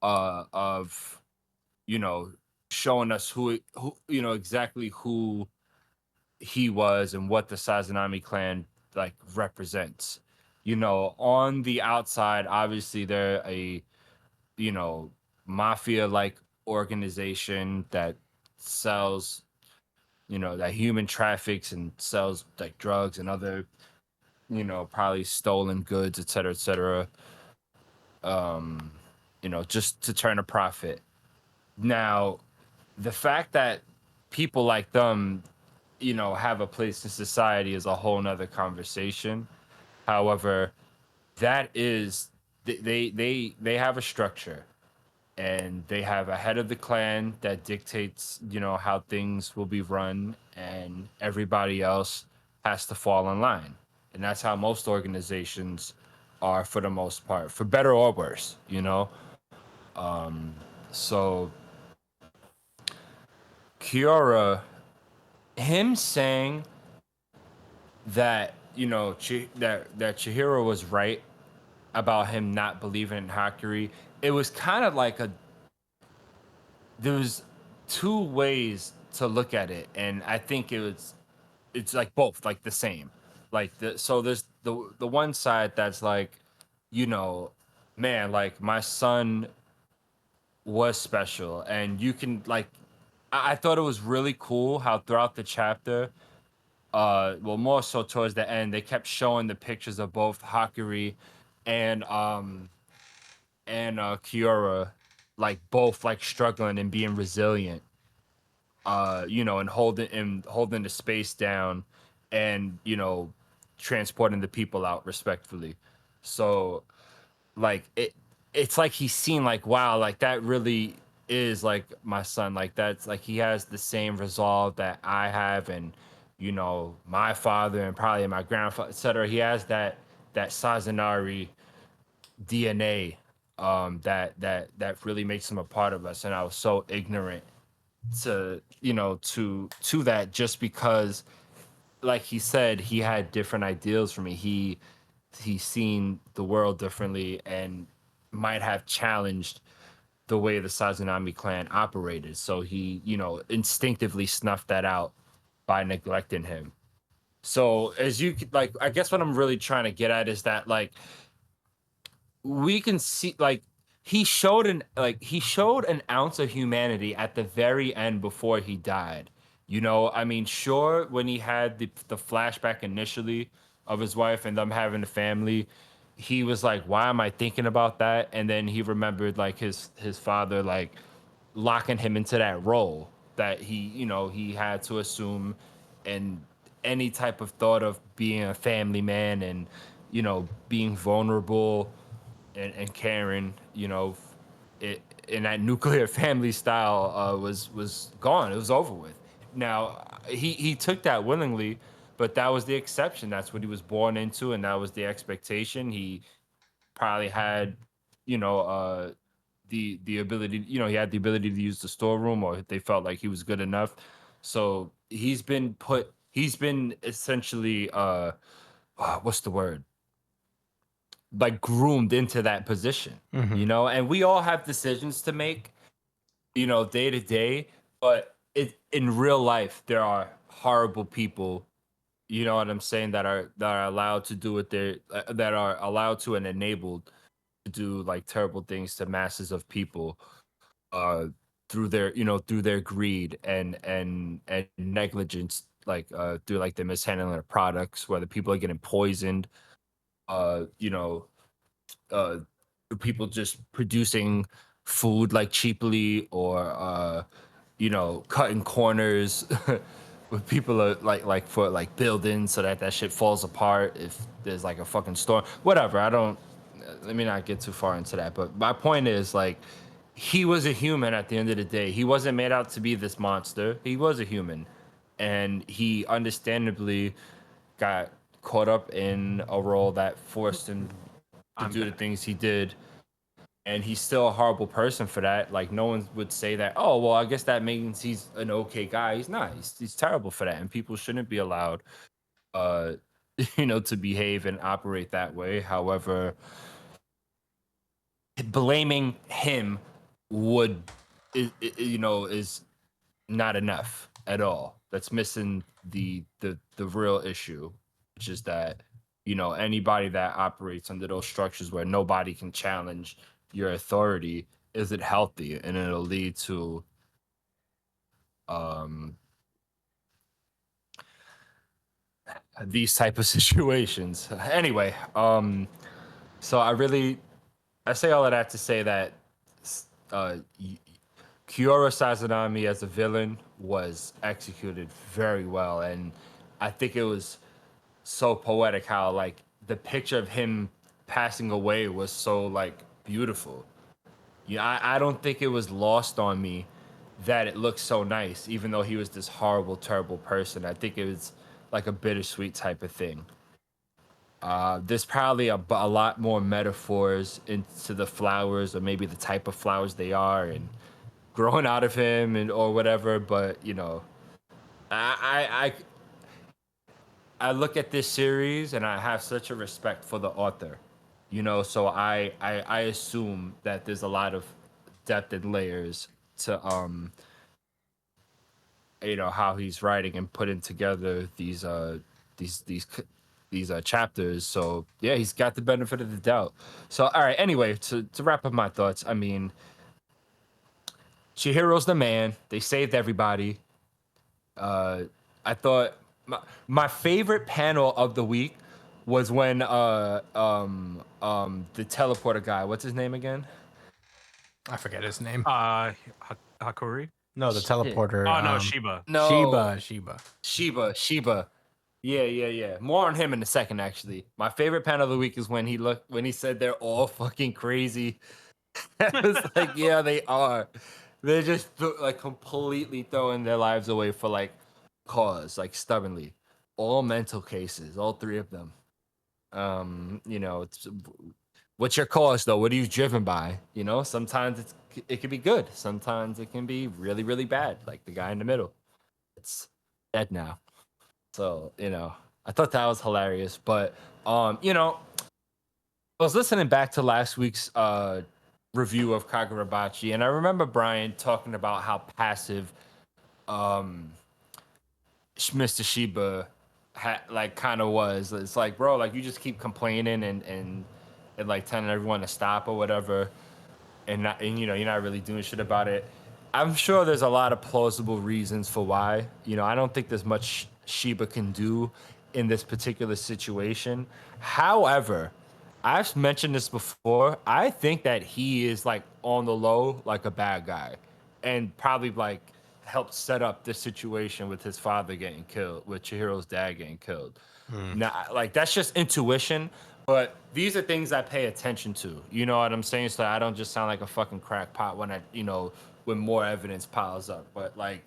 of, you know, showing us who exactly who he was and what the Sazanami clan, like, represents. On the outside, obviously they're a, mafia like organization that sells, that human traffics and sells, like, drugs and other, probably stolen goods, et cetera, et cetera. Just to turn a profit. Now, the fact that people like them, have a place in society is a whole nother conversation. However, that is they have a structure, and they have a head of the clan that dictates, how things will be run, and everybody else has to fall in line. And that's how most organizations are, for the most part, for better or worse. So Kiora, him saying that, that Chihiro was right about him not believing in Hakuri, it was kind of like there was two ways to look at it, and I think it's like both, like, the same. Like, so there's the one side that's like, man, like, my son was special, and you can, like, I thought it was really cool how throughout the chapter, well, more so towards the end, they kept showing the pictures of both Hakuri and Kiora, like, both, like, struggling and being resilient, and holding the space down, and, transporting the people out respectfully. So like it's like he's seen like, wow, like that really is like my son. Like that's like he has the same resolve that I have, and my father and probably my grandfather, etc. He has that Sazanari DNA that really makes him a part of us. And I was so ignorant to that, just because, like he said, he had different ideals for me. He's seen the world differently and might have challenged the way the Sazanami clan operated. So he, instinctively snuffed that out by neglecting him. So as you like, I guess what I'm really trying to get at is that like we can see like he showed an ounce of humanity at the very end before he died. I mean, sure, when he had the flashback initially of his wife and them having a family, he was like, why am I thinking about that? And then he remembered like his father like locking him into that role that he had to assume, and any type of thought of being a family man and being vulnerable and caring, in that nuclear family style, was gone. It was over with. Now he took that willingly, but that was the exception. That's what he was born into, and that was the expectation. He probably had, you know, the ability. He had the ability to use the storeroom, or they felt like he was good enough. So He's been essentially what's the word? Like groomed into that position, and we all have decisions to make, day to day, but in real life there are horrible people, you know what I'm saying, that are allowed to do what they that are allowed to and enabled to do like terrible things to masses of people, uh through their greed and negligence, like through like the mishandling of products, whether people are getting poisoned, uh you know uh people just producing food like cheaply, or cutting corners with people are like for like buildings so that shit falls apart if there's like a fucking storm, whatever. I don't Let me not get too far into that, but my point is like he was a human at the end of the day. He wasn't made out to be this monster. He was a human, and he understandably got caught up in a role that forced him to do the things he did, and he's still a horrible person for that. Like no one would say that, oh well, I guess that means he's an okay guy. He's not. He's terrible for that, and people shouldn't be allowed uh to behave and operate that way. However, blaming him would is not enough at all. That's missing the real issue, which is that anybody that operates under those structures where nobody can challenge your authority isn't healthy, and it'll lead to um these type of situations. Anyway, so I say all of that to say that uh Kiora Sazanami as a villain was executed very well, and I think it was so poetic how like the picture of him passing away was so like beautiful. Yeah, I don't think it was lost on me that it looked so nice, even though he was this horrible, terrible person. I think it was like a bittersweet type of thing. There's probably a lot more metaphors into the flowers, or maybe the type of flowers they are, and growing out of him, and or whatever. But I I look at this series and I have such a respect for the author, so I assume that there's a lot of depth and layers to how he's writing and putting together these these c- these chapters. So yeah, he's got the benefit of the doubt. So all right, anyway, to wrap up my thoughts, I mean, Chihiro's the man. They saved everybody. uh I thought my favorite panel of the week was when the teleporter guy, what's his name again? I forget his name. Hakuri. No, the Shit. teleporter. Oh no, Shiba. No, Shiba. Sheba. Yeah. More on him in a second, actually. My favorite panel of the week is when he said they're all fucking crazy. I was like, yeah, they are. They're just like completely throwing their lives away for like cause, like stubbornly. All mental cases, all three of them. It's what's your cause though? What are you driven by? Sometimes it can be good. Sometimes it can be really, really bad. Like the guy in the middle. It's dead now. So, I thought that was hilarious. But I was listening back to last week's review of Kagurabachi, and I remember Brian talking about how passive Mr. Shiba kind of was. It's like, bro, like you just keep complaining and like telling everyone to stop or whatever, and you're not really doing shit about it. I'm sure there's a lot of plausible reasons for why. I don't think there's much Shiba can do in this particular situation. However, I've mentioned this before. I think that he is like on the low, like a bad guy, and probably like helped set up this situation with his father getting killed, with Chihiro's dad getting killed. Now, like that's just intuition, but these are things I pay attention to. You know what I'm saying? So I don't just sound like a fucking crackpot when more evidence piles up. But like,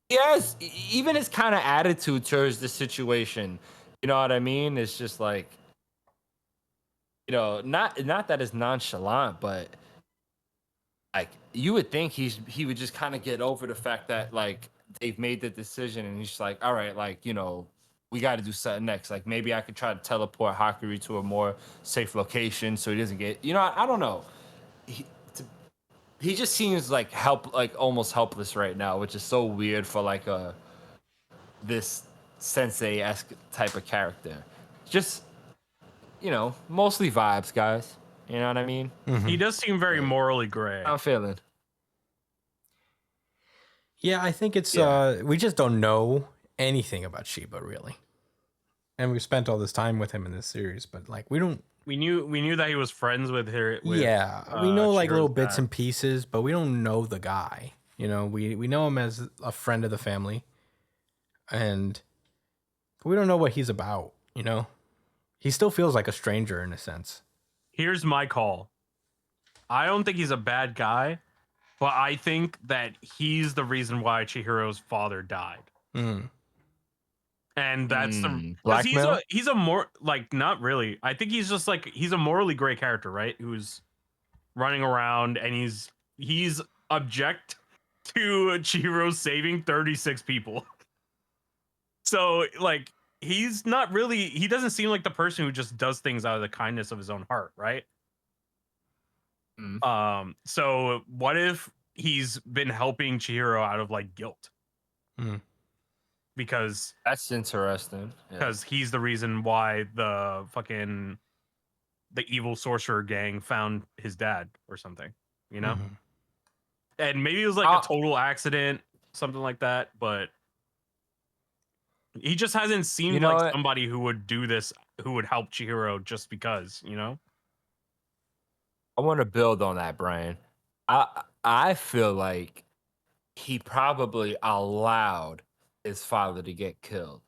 yes, even his kind of attitude towards the situation. You know what I mean? It's just like, not that it's nonchalant, but like you would think he would just kind of get over the fact that like they've made the decision and he's just like, all right, like we got to do something next. Like maybe I could try to teleport Hakuri to a more safe location so he doesn't get. I don't know. He just seems like almost helpless right now, which is so weird for like this sensei-esque type of character. Just mostly vibes, guys. You know what I mean? He does seem very morally gray. I'm feeling. Yeah, I think it's we just don't know anything about Shiba really. And we spent all this time with him in this series, but like we knew that he was friends with her. we know like little bits and pieces, but we don't know the guy. We know him as a friend of the family, and we don't know what he's about. He still feels like a stranger in a sense. Here's my call. I don't think he's a bad guy, but I think that he's the reason why Chihiro's father died. And that's the blackmail. He's a more like not really. I think he's just like he's a morally gray character, right? Who's running around and he's object to Chihiro saving 36 people. So like he's not really. He doesn't seem like the person who just does things out of the kindness of his own heart, right? So what if he's been helping Chihiro out of like guilt? Because that's interesting. Because he's the reason why the evil sorcerer gang found his dad or something, and maybe it was like a total accident, something like that, but he just hasn't seemed like somebody who would do this, who would help Chihiro just because, I want to build on that, Brian. I feel like he probably allowed his father to get killed,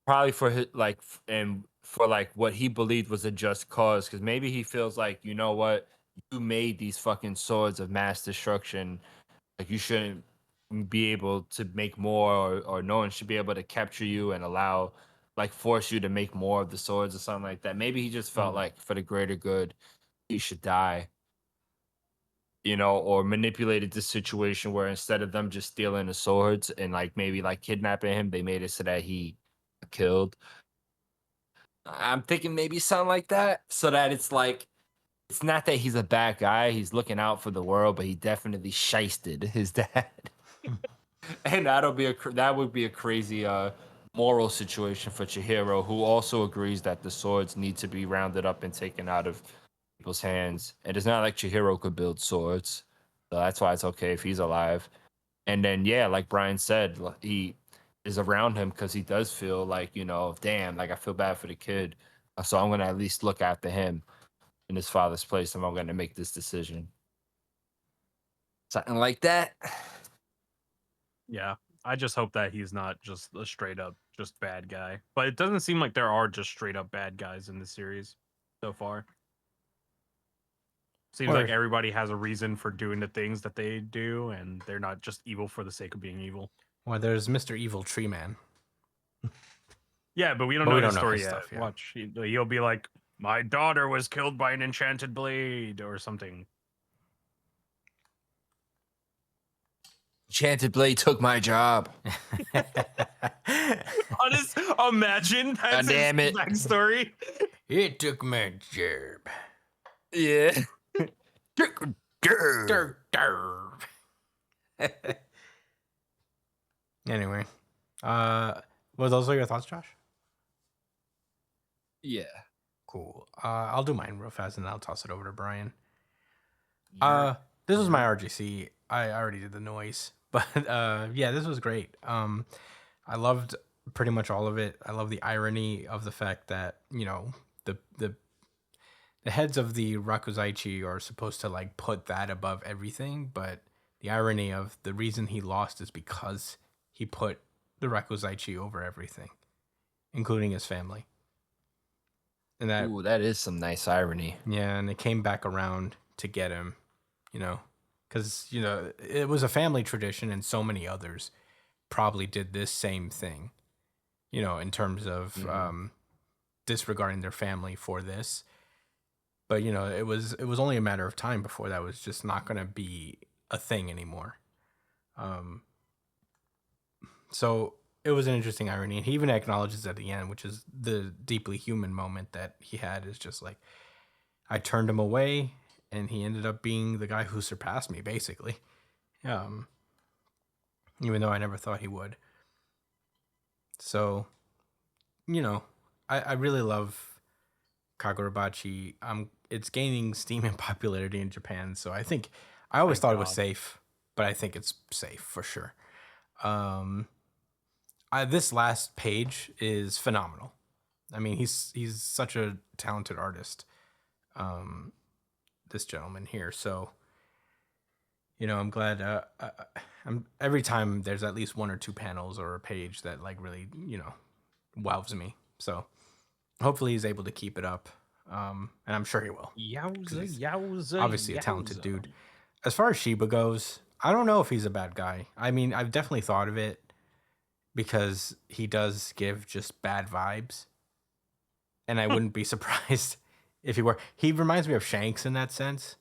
probably for his and for what he believed was a just cause, because maybe he feels like, you know what, you made these fucking swords of mass destruction, like you shouldn't be able to make more, or no one should be able to capture you and force you to make more of the swords or something like that. Maybe he just felt like for the greater good he should die, or manipulated the situation where instead of them just stealing the swords and maybe kidnapping him, they made it so that he killed. I'm thinking maybe something like that, so that it's not that he's a bad guy, he's looking out for the world, but he definitely shysted his dad. And that would be a crazy moral situation for Chihiro, who also agrees that the swords need to be rounded up and taken out of people's hands. And it's not like Chihiro could build swords, so that's why it's okay if he's alive. And then like Brian said, he is around him because he does feel like, damn, I feel bad for the kid, so I'm gonna at least look after him in his father's place, and I'm gonna make this decision, something like that. Yeah, I just hope that he's not just a straight up just bad guy. But it doesn't seem like there are just straight up bad guys in the series so far. Seems like everybody has a reason for doing the things that they do, and they're not just evil for the sake of being evil. Well, there's Mr. Evil Tree Man. Yeah, but we don't But know we his don't know story his yet. stuff, yeah. Watch, he'll be like, "My daughter was killed by an enchanted blade" or something. Enchanted Blade took my job. Honest, imagine that's damn his it. backstory. It took my job. Yeah. Dur, dur. Anyway, well, those are your thoughts, Josh? Yeah. Cool. I'll do mine real fast and then I'll toss it over to Brian. This was my RGC. I already did the noise, but yeah, this was great. I loved pretty much all of it. I love the irony of the fact that, you know, the heads of the Rakuzaichi are supposed to like put that above everything, but the irony of the reason he lost is because he put the Rakuzaichi over everything, including his family. And that, Ooh, that is some nice irony. yeah, and it came back around to get him, you know, because, you know, it was a family tradition and so many others probably did this same thing, you know, in terms of disregarding their family for this. But, you know, it was only a matter of time before that was just not going to be a thing anymore. So it was an interesting irony. And he even acknowledges at the end, which is the deeply human moment that he had, is just like, I turned him away and he ended up being the guy who surpassed me, basically. Even though I never thought he would. So, you know, I really love Kagurabachi. It's gaining steam and popularity in Japan, so I think I always thought it was safe, but I think it's safe for sure. This last page is phenomenal. I mean, he's such a talented artist. This gentleman here, so you know, I'm glad. I'm every time there's at least one or two panels or a page that like really, you know, wows me. So hopefully he's able to keep it up. And I'm sure he will. Yowza, Obviously a talented dude. As far as Shiba goes, I don't know if he's a bad guy. I mean, I've definitely thought of it because he does give just bad vibes. And I wouldn't be surprised if he were. He reminds me of Shanks in that sense.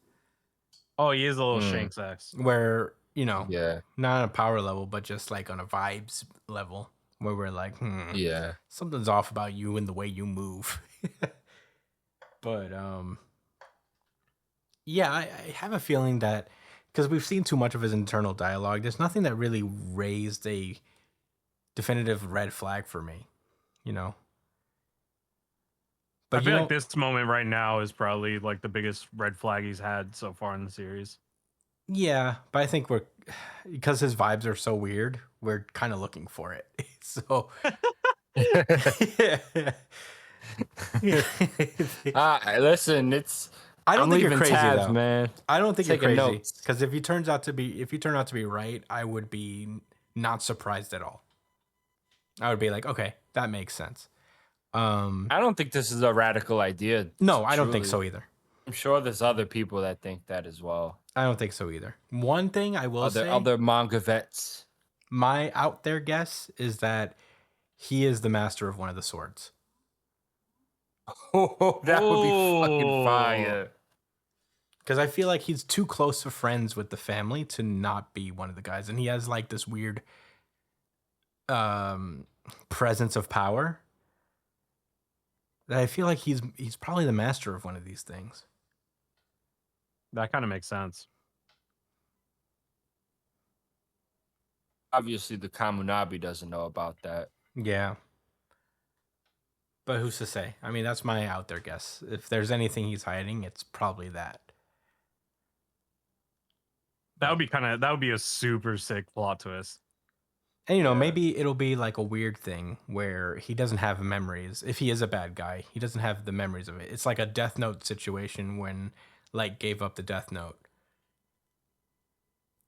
Oh, he is a little Shanks ass. Where, you know, Yeah. not on a power level, but just like on a vibes level where we're like, Yeah. something's off about you and the way you move. But yeah, I have a feeling that because we've seen too much of his internal dialogue, there's nothing that really raised a definitive red flag for me, you know. But I feel like this moment right now is probably like the biggest red flag he's had so far in the series. Yeah, but I think because his vibes are so weird, we're kind of looking for it. So Listen, I don't think you're crazy tabs, though, man. I don't think you're Taking crazy notes. because if you turn out to be right, I would be not surprised at all. I would be like, okay, that makes sense. I don't think this is a radical idea. No, I don't think truly. so either. I'm sure there's other people that think that as well. I don't think so either. One thing I will say, Other manga vets. my out there guess is that he is the master of one of the swords. Oh, that would be fucking fire. Because I feel like he's too close of friends with the family to not be one of the guys. And he has like this weird presence of power that I feel like he's probably the master of one of these things. That kind of makes sense. Obviously, the Kamunabi doesn't know about that. Yeah. But who's to say? I mean, that's my out there guess. If there's anything he's hiding, it's probably that. That would be a super sick plot twist. And, you know, maybe it'll be like a weird thing where he doesn't have memories. If he is a bad guy, he doesn't have the memories of it. It's like a Death Note situation when Light gave up the Death Note.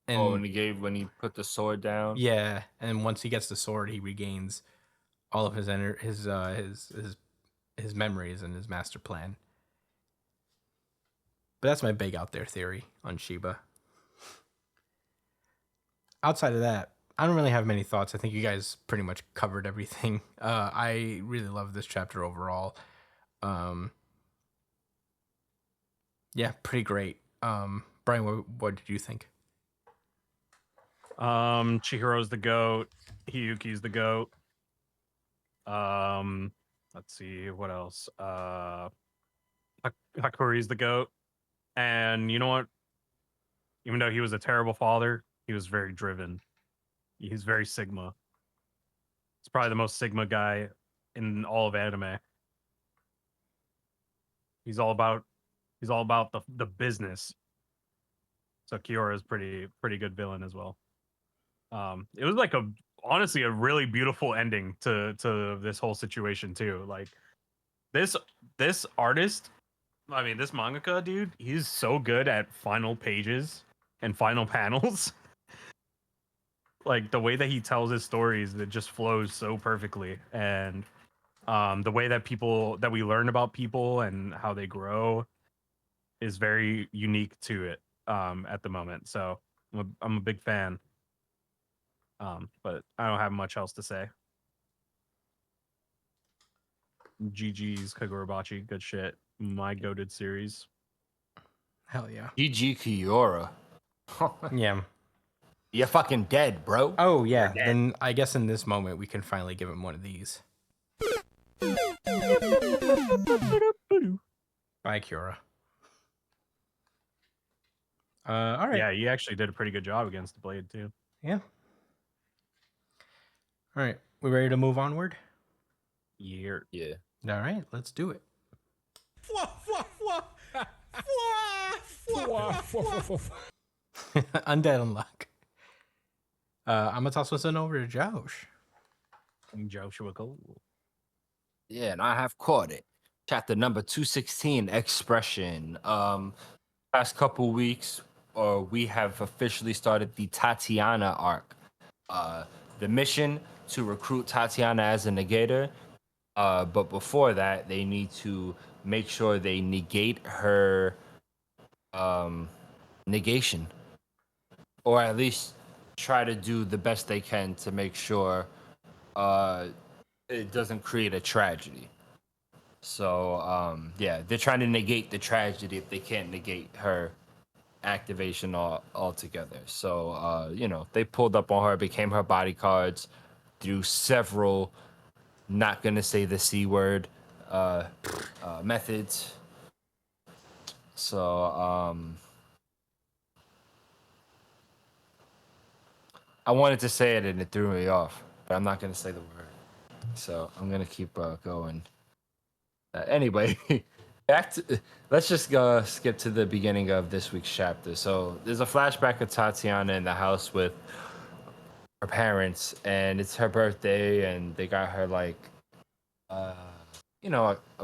And when he put the sword down. Yeah, and once he gets the sword, he regains all of his memories and his master plan. But that's my big out there theory on Sheba. Outside of that, I don't really have many thoughts. I think you guys pretty much covered everything. I really love this chapter overall. Yeah, pretty great. Brian, what did you think? Chihiro's the goat. Hiyuki's the goat. Let's see what else. Hakuri's the goat. And you know what? Even though he was a terrible father, he was very driven. He's very Sigma. He's probably the most Sigma guy in all of anime. He's all about the business. So Kiora is pretty good villain as well. It was like honestly a really beautiful ending to this whole situation too. Like this artist, I mean this mangaka dude, he's so good at final pages and final panels. Like the way that he tells his stories, it just flows so perfectly. And the way that we learn about people and how they grow is very unique to it at the moment. So I'm a big fan. But I don't have much else to say. GG's Kagurabachi, good shit. My goated series. Hell yeah. GG Kiora. Yeah. You're fucking dead, bro. Oh yeah. Then I guess in this moment we can finally give him one of these. Bye, Kiora. All right. Yeah, he actually did a pretty good job against the Blade too. Yeah. All right. We ready to move onward? Yeah. All right. Let's do it. Undead Unlock. I'm gonna toss this one over to Josh. Joshua Cole. Yeah, and I have caught it. Chapter number 216, Expression. Past couple weeks, we have officially started the Tatiana arc. The mission to recruit Tatiana as a negator. But before that, they need to make sure they negate her negation. Or at least try to do the best they can to make sure it doesn't create a tragedy. So, yeah, they're trying to negate the tragedy if they can't negate her activation altogether. So, they pulled up on her, became her bodyguards through several, not going to say the C word, methods. So, I wanted to say it and it threw me off, but I'm not going to say the word. So I'm going to keep going. Anyway, let's just go skip to the beginning of this week's chapter. So there's a flashback of Tatiana in the house with her parents, and it's her birthday, and they got her like, a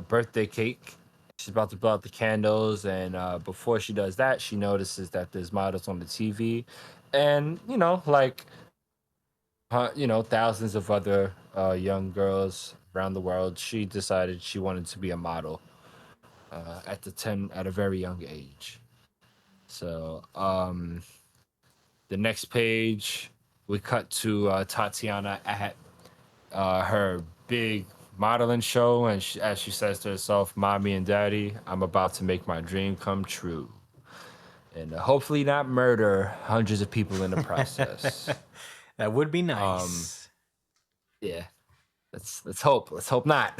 birthday cake. She's about to blow out the candles, and before she does that, she notices that there's models on the TV, and thousands of other young girls around the world. She decided she wanted to be a model at a very young age. So the next page, we cut to Tatiana at her big modeling show, and as she says to herself, "Mommy and Daddy, I'm about to make my dream come true, and hopefully not murder hundreds of people in the process." That would be nice. Yeah, let's hope. Let's hope not.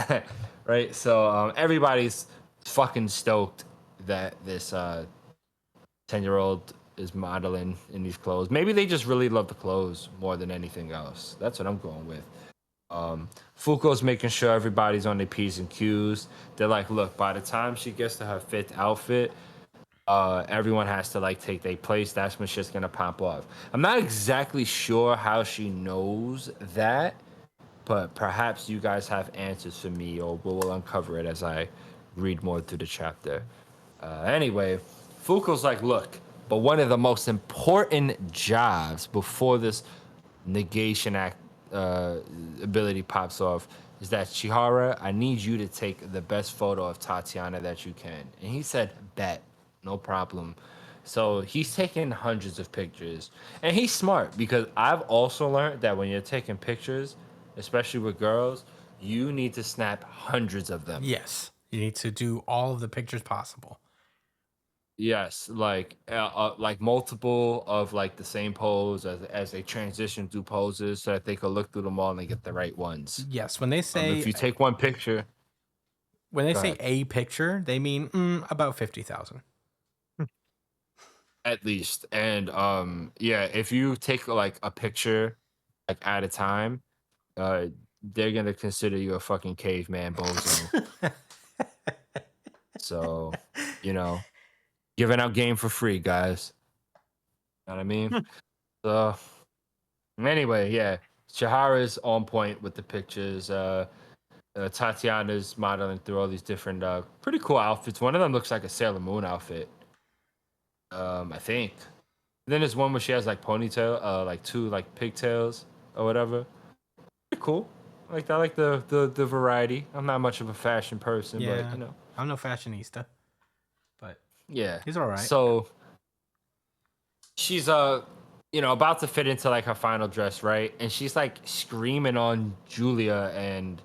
Right. So everybody's fucking stoked that this 10-year-old is modeling in these clothes. Maybe they just really love the clothes more than anything else. That's what I'm going with. Fuko's making sure everybody's on their P's and Q's. They're like, look, by the time she gets to her 5th outfit, everyone has to take their place. That's when shit's gonna pop off. I'm not exactly sure how she knows that, but perhaps you guys have answers for me, or we'll uncover it as I read more through the chapter. Anyway, Fuko's like, look, but one of the most important jobs before this negation uh, ability pops off is that Chihara, I need you to take the best photo of Tatiana that you can. And he said, bet, no problem. So he's taking hundreds of pictures. And he's smart because I've also learned that when you're taking pictures, especially with girls, you need to snap hundreds of them. Yes. You need to do all of the pictures possible. Yes, like multiple of like the same pose as they transition through poses so that they can look through them all and they get the right ones. Yes. When they say If you take one picture, go ahead. a picture, they mean about 50,000. At least, and yeah, if you take like a picture like at a time, uh, they're gonna consider you a fucking caveman bozo. So, you know, giving out game for free, guys. Know what I mean? So anyway, yeah, Chihara's on point with the pictures. Tatiana's modeling through all these different, pretty cool outfits. One of them looks like a Sailor Moon outfit. I think. Then there's one where she has like ponytail, like two like pigtails or whatever. Pretty cool. Like I like the variety. I'm not much of a fashion person, Yeah. but you know, I'm no fashionista, but yeah, he's all right. So she's you know, about to fit into like her final dress, right? And she's like screaming on Julia and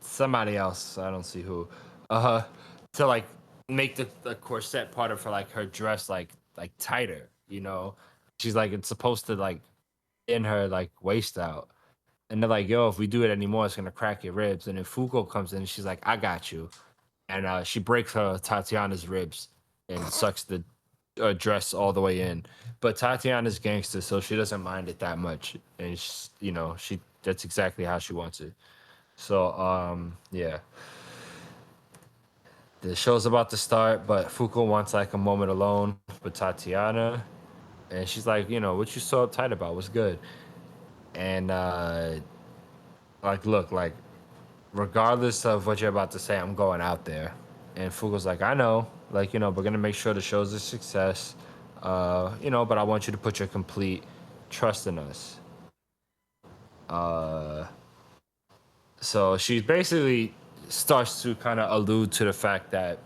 somebody else. I don't see who. To like make the corset part of her dress like tighter. You know, she's like it's supposed to like in her like waist out. And they're like, yo, if we do it anymore, it's gonna crack your ribs. And then Fuko comes in and she's like, I got you. And she breaks her Tatiana's ribs and sucks the dress all the way in. But Tatiana's gangster, so she doesn't mind it that much. And you know, that's exactly how she wants it. So yeah. The show's about to start, but Fuko wants like a moment alone with Tatiana. And she's like, you know, what you so uptight about? What's good? And like, look, like, regardless of what you're about to say, I'm going out there. And Fugo's like, I know, like, you know, we're gonna make sure the show's a success. You know, but I want you to put your complete trust in us. So she basically starts to kind of allude to the fact that,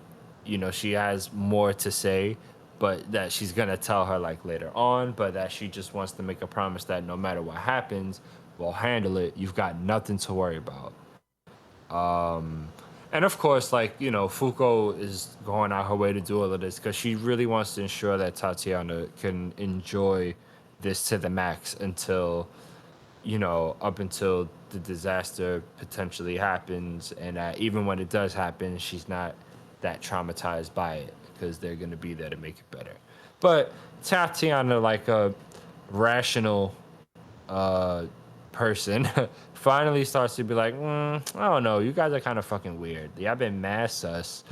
you know, she has more to say, but that she's gonna tell her like later on, but that she just wants to make a promise that no matter what happens, we'll handle it. You've got nothing to worry about. And of course, like, you know, Fuko is going out her way to do all of this because she really wants to ensure that Tatiana can enjoy this to the max until, you know, up until the disaster potentially happens. And even when it does happen, she's not that traumatized by it because they're going to be there to make it better. But Tatiana, like a rational person, finally starts to be like, I don't know, you guys are kind of fucking weird. Yeah, I've been mad sus.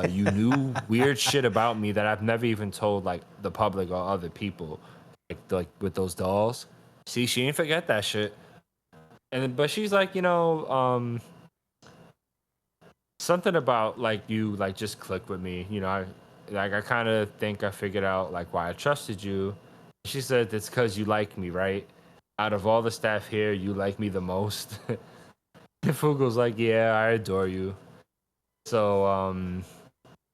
You knew weird shit about me that I've never even told like the public or other people, like with those dolls. See, she didn't forget that shit. But she's like, you know, something about like you like just click with me. You know, I kind of think I figured out like why I trusted you. She said it's because you like me, right? Out of all the staff here, you like me the most. And Fugo's like, yeah, I adore you. So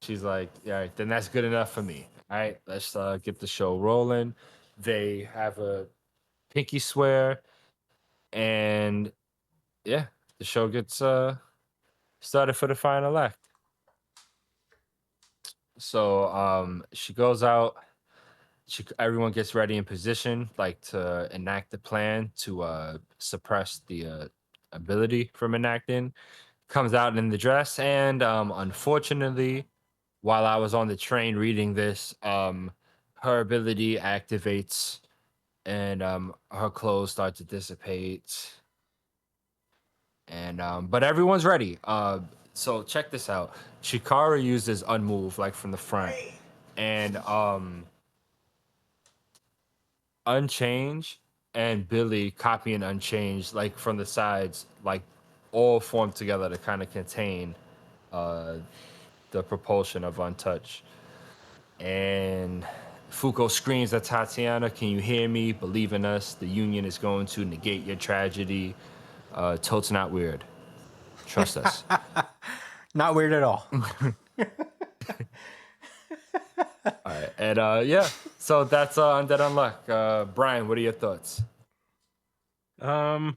she's like, all right, then that's good enough for me. All right, let's get the show rolling. They have a pinky swear, and yeah, the show gets started for the final act. So she goes out. Everyone gets ready in position, like to enact the plan to suppress the ability from enacting. Comes out in the dress, and unfortunately, while I was on the train reading this, her ability activates, and her clothes start to dissipate. And but everyone's ready. So check this out. Chikara uses unmove like from the front, and unchange and Billy copy and unchange like from the sides, like all formed together to kind of contain uh the propulsion of untouch. And Fuko screams at Tatiana, "Can you hear me? Believe in us. The union is going to negate your tragedy. Totes not weird. Trust us." Not weird at all. All right, and yeah, so that's Undead Unluck. Brian, what are your thoughts? I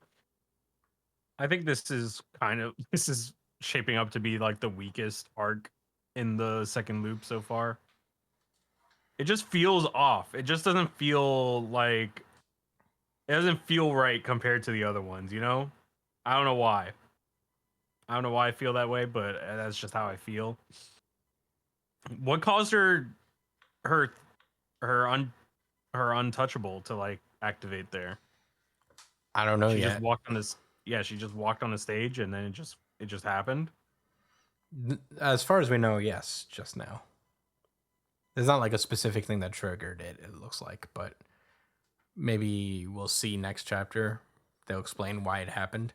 think this is shaping up to be like the weakest arc in the second loop so far. It just feels off. It just doesn't feel like it doesn't feel right compared to the other ones, you know? I don't know why. I don't know why I feel that way, but that's just how I feel. What caused her her untouchable to like activate there? I don't know She yet. just walked on this. Yeah, she just walked on the stage, and then it just happened. As far as we know, yes, just now. There's not like a specific thing that triggered it, it looks like, but maybe we'll see next chapter. They'll explain why it happened.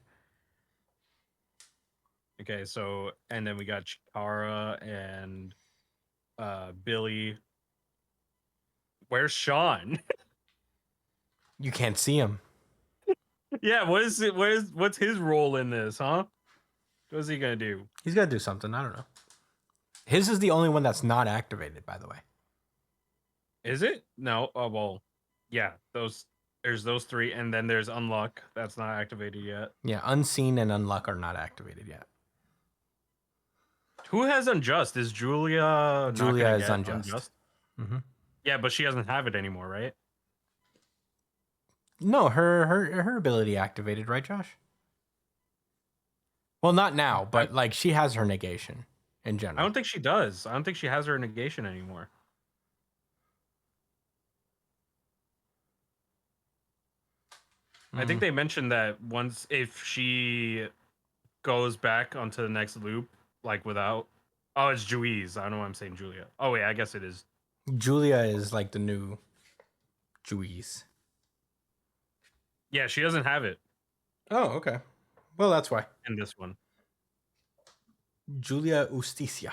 Okay, so and then we got Chikara and Billy. Where's Sean? You can't see him. Yeah, what's his role in this, huh? What's he gonna do? He's got to do something. I don't know. His is the only one that's not activated, by the way. Is it? No. Oh well, yeah. There's those three, and then there's Unluck. That's not activated yet. Yeah, Unseen and Unluck are not activated yet. Who has Unjust? Is Julia? not Julia gonna is get Unjust. Mm-hmm. Yeah, but she doesn't have it anymore, right? No, her ability activated, right, Josh? Well, not now, but like she has her negation in general. I don't think she does. I don't think she has her negation anymore. I think they mentioned that once if she goes back onto the next loop, like without. Oh, it's Juiz. I don't know why I'm saying Julia. Oh wait, I guess it is. Julia is like the new Juiz. Yeah, she doesn't have it Oh, okay. Well, that's why. in this one. Julia Justicia.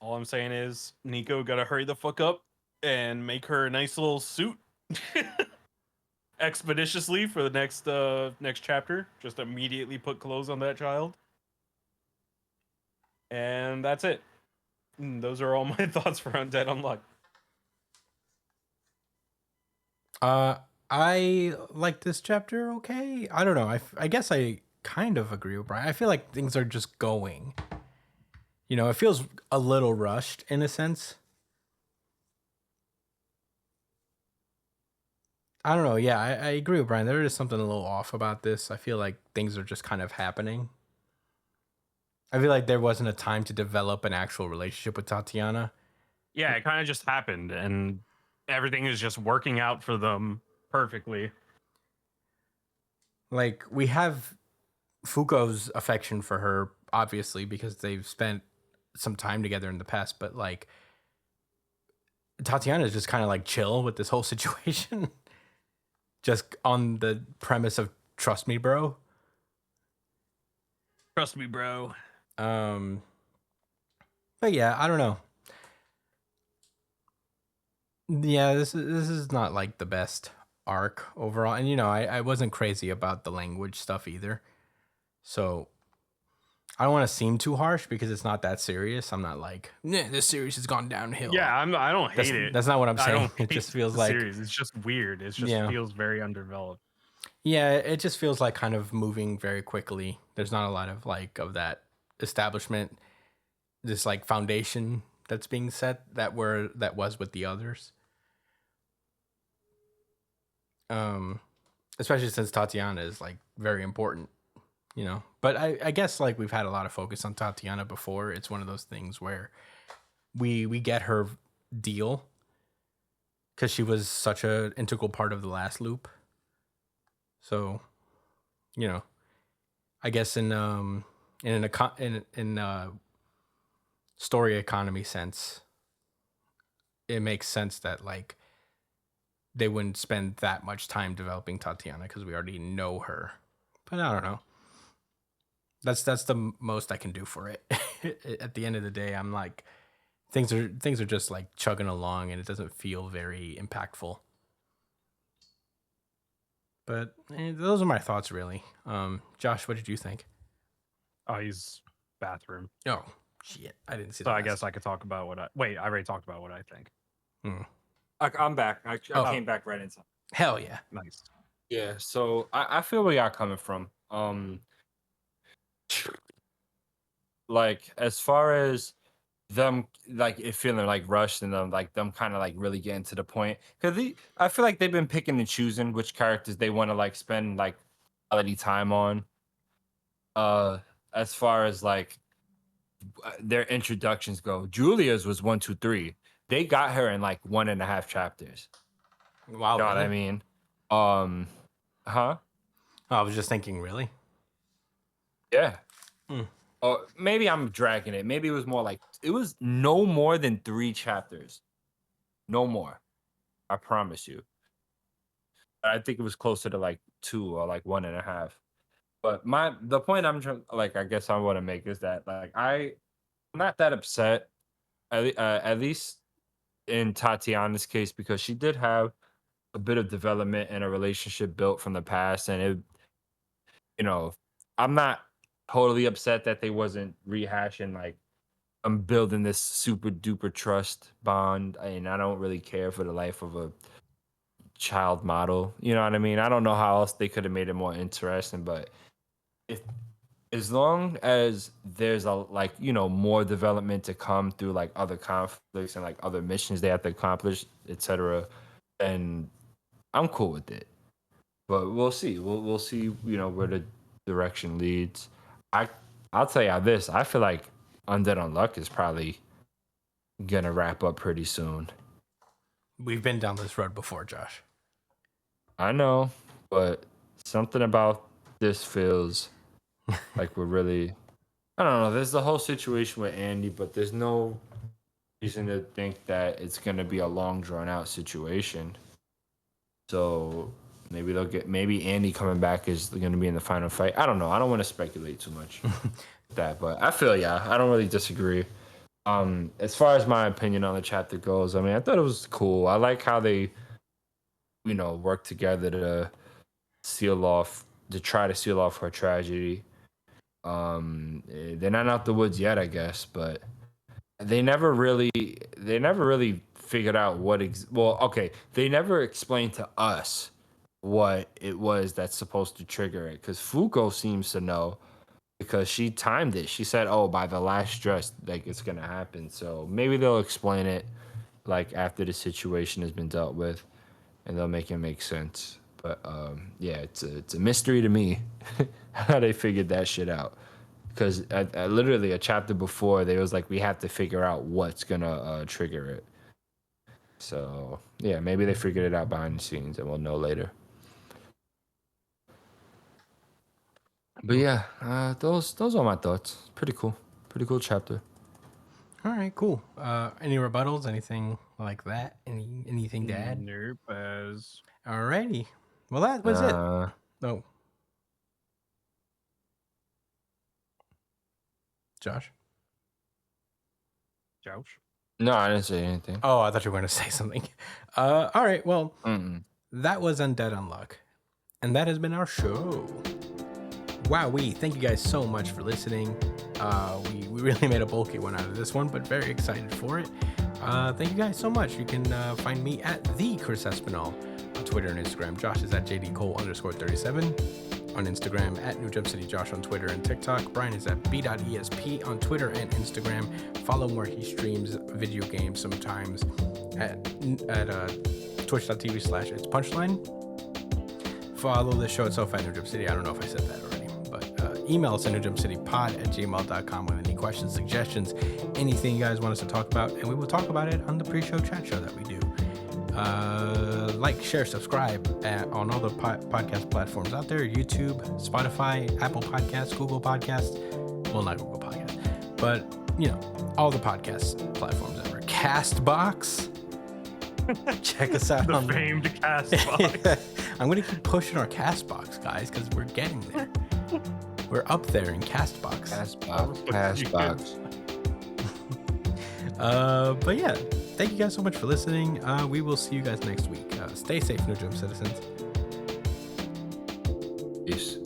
All I'm saying is Nico gotta hurry the fuck up and make her a nice little suit expeditiously for the next chapter. Just immediately put clothes on that child. And that's it. Those are all my thoughts for Undead Unluck. I like this chapter. Okay, I don't know. I guess I kind of agree with Brian. I feel like things are just going. You know, it feels a little rushed in a sense. I don't know. Yeah, I agree with Brian. There is something a little off about this. I feel like things are just kind of happening. I feel like there wasn't a time to develop an actual relationship with Tatiana. Yeah, it kind of just happened, and everything is just working out for them perfectly. Like, we have Fuko's affection for her, obviously, because they've spent some time together in the past, but like Tatiana is just kind of like chill with this whole situation. Just on the premise of trust me, bro. Trust me, bro. But yeah, I don't know. Yeah, this is not like the best arc overall. And you know, I wasn't crazy about the language stuff either. So I don't want to seem too harsh because it's not that serious. I'm not like, nah, this series has gone downhill. Yeah, I don't hate it. That's not what I'm I saying. don't It hate just feels the like series. It's just weird. It just feels very underdeveloped. Yeah, it just feels like kind of moving very quickly. There's not a lot of like of that establishment, this like foundation that's being set that was with the others. Especially since Tatiana is like very important, you know. But I guess like we've had a lot of focus on Tatiana before. It's one of those things where we get her deal because she was such an integral part of the last loop. So, you know, I guess in story economy sense, it makes sense that like they wouldn't spend that much time developing Tatiana because we already know her. But I don't know. That's the most I can do for it. At the end of the day, I'm like, things are just like chugging along, and it doesn't feel very impactful. But those are my thoughts, really. Josh, what did you think? Oh, he's bathroom. Oh, shit. I didn't see So that. I guess I could talk about I already talked about what I think. I'm back. I came back right in time. Hell yeah. Nice. Yeah, so I feel where y'all coming from. Like as far as them like it feeling like rushed and them kind of like really getting to the point because I feel like they've been picking and choosing which characters they want to like spend like quality time on. As far as like their introductions go, Julia's was 1, 2, 3. They got her in like 1.5 chapters. Wow. You know Really? what I mean? Huh? I was just thinking, really? Yeah. Or maybe I'm dragging it. Maybe it was more like it was no more than 3 chapters. No more. I promise you. I think it was closer to like 2 or like 1.5. But the point I'm trying like I guess I want to make is that like I'm not that upset at least in Tatiana's case because she did have a bit of development and a relationship built from the past and it I'm not totally upset that they wasn't rehashing like I'm building this super duper trust bond and I don't really care for the life of a child model. You know what I mean? I don't know how else they could have made it more interesting, but if as long as there's a like, more development to come through like other conflicts and like other missions they have to accomplish, etc., then I'm cool with it. But we'll see. We'll see, where the direction leads. I'll tell you this. I feel like Undead Unluck is probably gonna wrap up pretty soon. We've been down this road before, Josh. I know, but something about this feels like we're really I don't know. There's the whole situation with Andy, but there's no reason to think that it's gonna be a long drawn out situation. So maybe Andy coming back is gonna be in the final fight. I don't know. I don't want to speculate too much with that, but I feel I don't really disagree. As far as my opinion on the chapter goes, I mean, I thought it was cool. I like how they, work together to try to seal off her tragedy. They're not out the woods yet, I guess, but they never really figured out they never explained to us what it was that's supposed to trigger it because Fuko seems to know because she timed it. She said, "Oh, by the last dress, like it's gonna happen." So maybe they'll explain it like after the situation has been dealt with, and they'll make it make sense. But yeah, it's a mystery to me how they figured that shit out. Because literally a chapter before, they was like, we have to figure out what's gonna trigger it. So yeah, maybe they figured it out behind the scenes, and we'll know later. But yeah, those are my thoughts. Pretty cool chapter. All right, cool. Any rebuttals? Anything like that? Anything to add? Nope. Alrighty. Well, that was it. Oh, Josh. No, I didn't say anything. Oh, I thought you were going to say something. All right. Well, that was Undead Unluck, and that has been our show. Wowee. Thank you guys so much for listening. We really made a bulky one out of this one, but very excited for it. Thank you guys so much. You can find me at the Chris Espinal on Twitter and Instagram. Josh is at JDCole_37 on Instagram, at New Jump City Josh on Twitter and TikTok. Brian is at b.esp on Twitter and Instagram. Follow him where he streams video games sometimes at twitch.tv/It's Punchline. Follow the show itself at New Jump City. I don't know if I said that already, but email us at newjumpcitypod@gmail.com with any questions, suggestions, anything you guys want us to talk about, and we will talk about it on the pre-show chat show that we do. Like, share, subscribe on all the podcast platforms out there: YouTube, Spotify, Apple Podcasts, Google Podcasts. Well, not Google Podcasts, but all the podcast platforms ever. Castbox. Check us out The famed Castbox. I'm gonna keep pushing our Castbox, guys, because we're getting there. We're up there in Castbox. Castbox. But yeah, thank you guys so much for listening. We will see you guys next week. Stay safe, No Jump citizens. Peace.